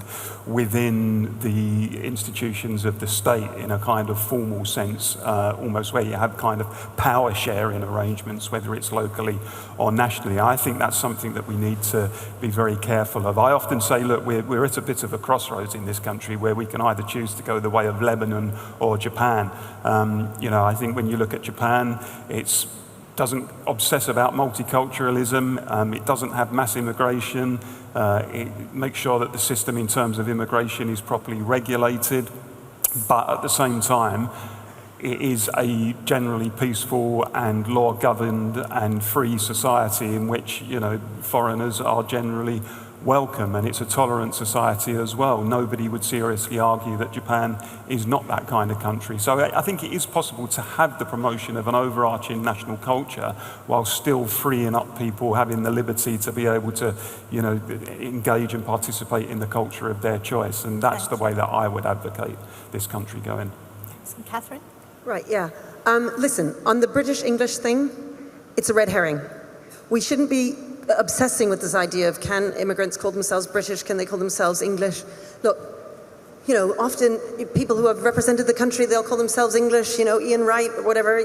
within the institutions of the state in a kind of formal sense, almost where you have kind of power sharing arrangements, whether it's locally or nationally. I think that's something that we need to be very careful of. I often say, look, we're at a bit of a crossroads in this country where we can either choose to go the way of Lebanon or Japan. I think when you look at Japan, it doesn't obsess about multiculturalism, it doesn't have mass immigration, it makes sure that the system in terms of immigration is properly regulated, but at the same time, it is a generally peaceful and law-governed and free society in which, foreigners are generally welcome, and it's a tolerant society as well. Nobody would seriously argue that Japan is not that kind of country. So I think it is possible to have the promotion of an overarching national culture while still freeing up people, having the liberty to be able to, engage and participate in the culture of their choice. And that's the way that I would advocate this country going. Katharine? Right, yeah. Listen, on the British English thing, it's a red herring. We shouldn't be obsessing with this idea of can immigrants call themselves British, can they call themselves English? Look, often people who have represented the country, they'll call themselves English, Ian Wright, or whatever,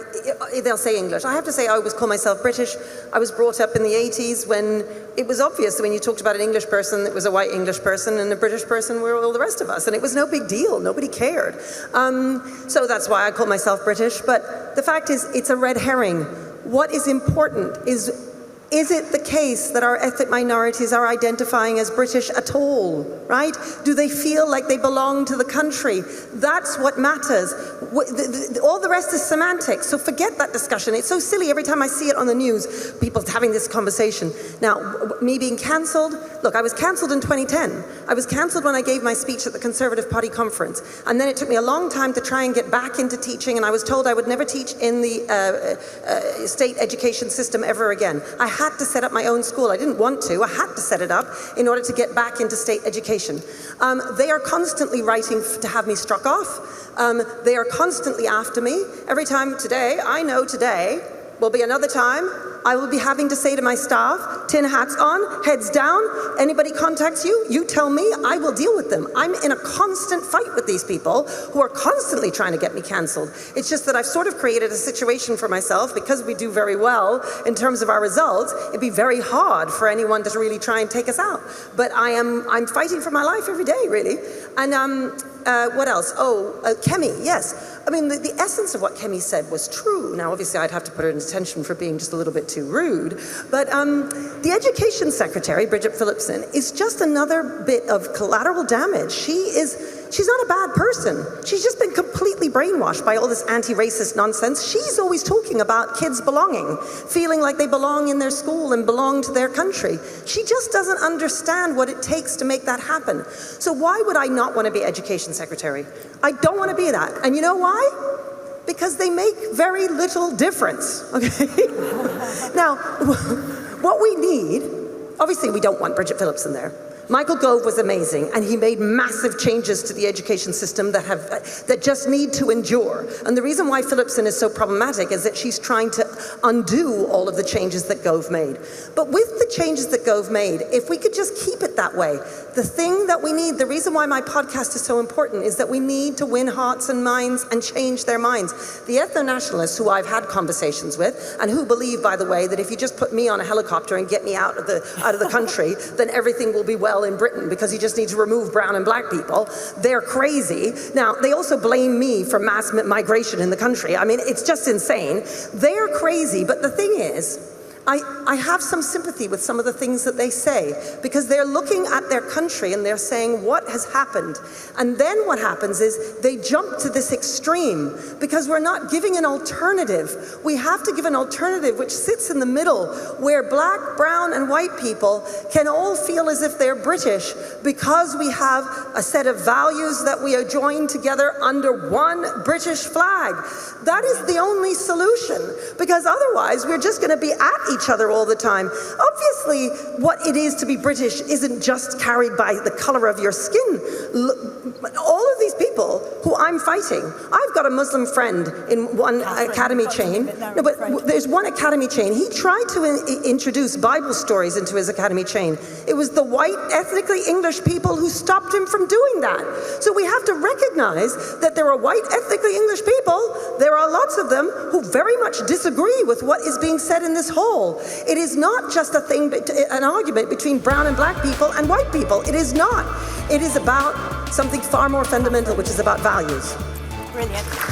they'll say English. I have to say I always call myself British. I was brought up in the 80s when it was obvious that when you talked about an English person, it was a white English person, and a British person were all the rest of us, and it was no big deal. Nobody cared. So that's why I call myself British, but the fact is, it's a red herring. What is important is it the case that our ethnic minorities are identifying as British at all, right? Do they feel like they belong to the country? That's what matters. All the rest is semantics, so forget that discussion. It's so silly every time I see it on the news, people having this conversation. Now, me being cancelled, look, I was cancelled in 2010. I was cancelled when I gave my speech at the Conservative Party conference, and then it took me a long time to try and get back into teaching, and I was told I would never teach in the state education system ever again. I had to set up my own school. I didn't want to. I had to set it up in order to get back into state education. They are constantly writing to have me struck off. They are constantly after me. Every time today, I know today will be another time I will be having to say to my staff, tin hats on, heads down, anybody contacts you, you tell me, I will deal with them. I'm in a constant fight with these people who are constantly trying to get me cancelled. It's just that I've sort of created a situation for myself, because we do very well in terms of our results, it'd be very hard for anyone to really try and take us out. But I'm fighting for my life every day, really. And what else? Kemi, yes. I mean, the essence of what Kemi said was true. Now, obviously, I'd have to put her in detention for being just a little bit too rude. But the Education Secretary, Bridget Phillipson, is just another bit of collateral damage. She's not a bad person. She's just been completely brainwashed by all this anti-racist nonsense. She's always talking about kids belonging, feeling like they belong in their school and belong to their country. She just doesn't understand what it takes to make that happen. So why would I not want to be Education Secretary? I don't want to be that. And you know why? Because they make very little difference, okay? Now, what we need, obviously we don't want Bridget Phillipson there. Michael Gove was amazing, and he made massive changes to the education system that just need to endure. And the reason why Phillipson is so problematic is that she's trying to undo all of the changes that Gove made. But with the changes that Gove made, if we could just keep it that way, the thing that we need, the reason why my podcast is so important is that we need to win hearts and minds and change their minds. The ethno-nationalists who I've had conversations with, and who believe, by the way, that if you just put me on a helicopter and get me out of the country, then everything will be well in Britain because you just need to remove brown and black people. They're crazy. Now, they also blame me for mass migration in the country. I mean, it's just insane. They're crazy, but the thing is, I have some sympathy with some of the things that they say, because they're looking at their country and they're saying, what has happened? And then what happens is they jump to this extreme because we're not giving an alternative. We have to give an alternative which sits in the middle, where black, brown, and white people can all feel as if they're British because we have a set of values that we are joined together under one British flag. That is the only solution, because otherwise we're just going to be at each other all the time. Obviously, what it is to be British isn't just carried by the color of your skin. All of these people who I'm fighting. I've got a Muslim friend in one academy chain. No, but there's one academy chain. He tried to introduce Bible stories into his academy chain. It was the white, ethnically English people who stopped him from doing that. So we have to recognize that there are white, ethnically English people, there are lots of them who very much disagree with what is being said in this hall. It is not just a thing, an argument between brown and black people and white people. It is not. It is about something far more fundamental, which is about values. Brilliant.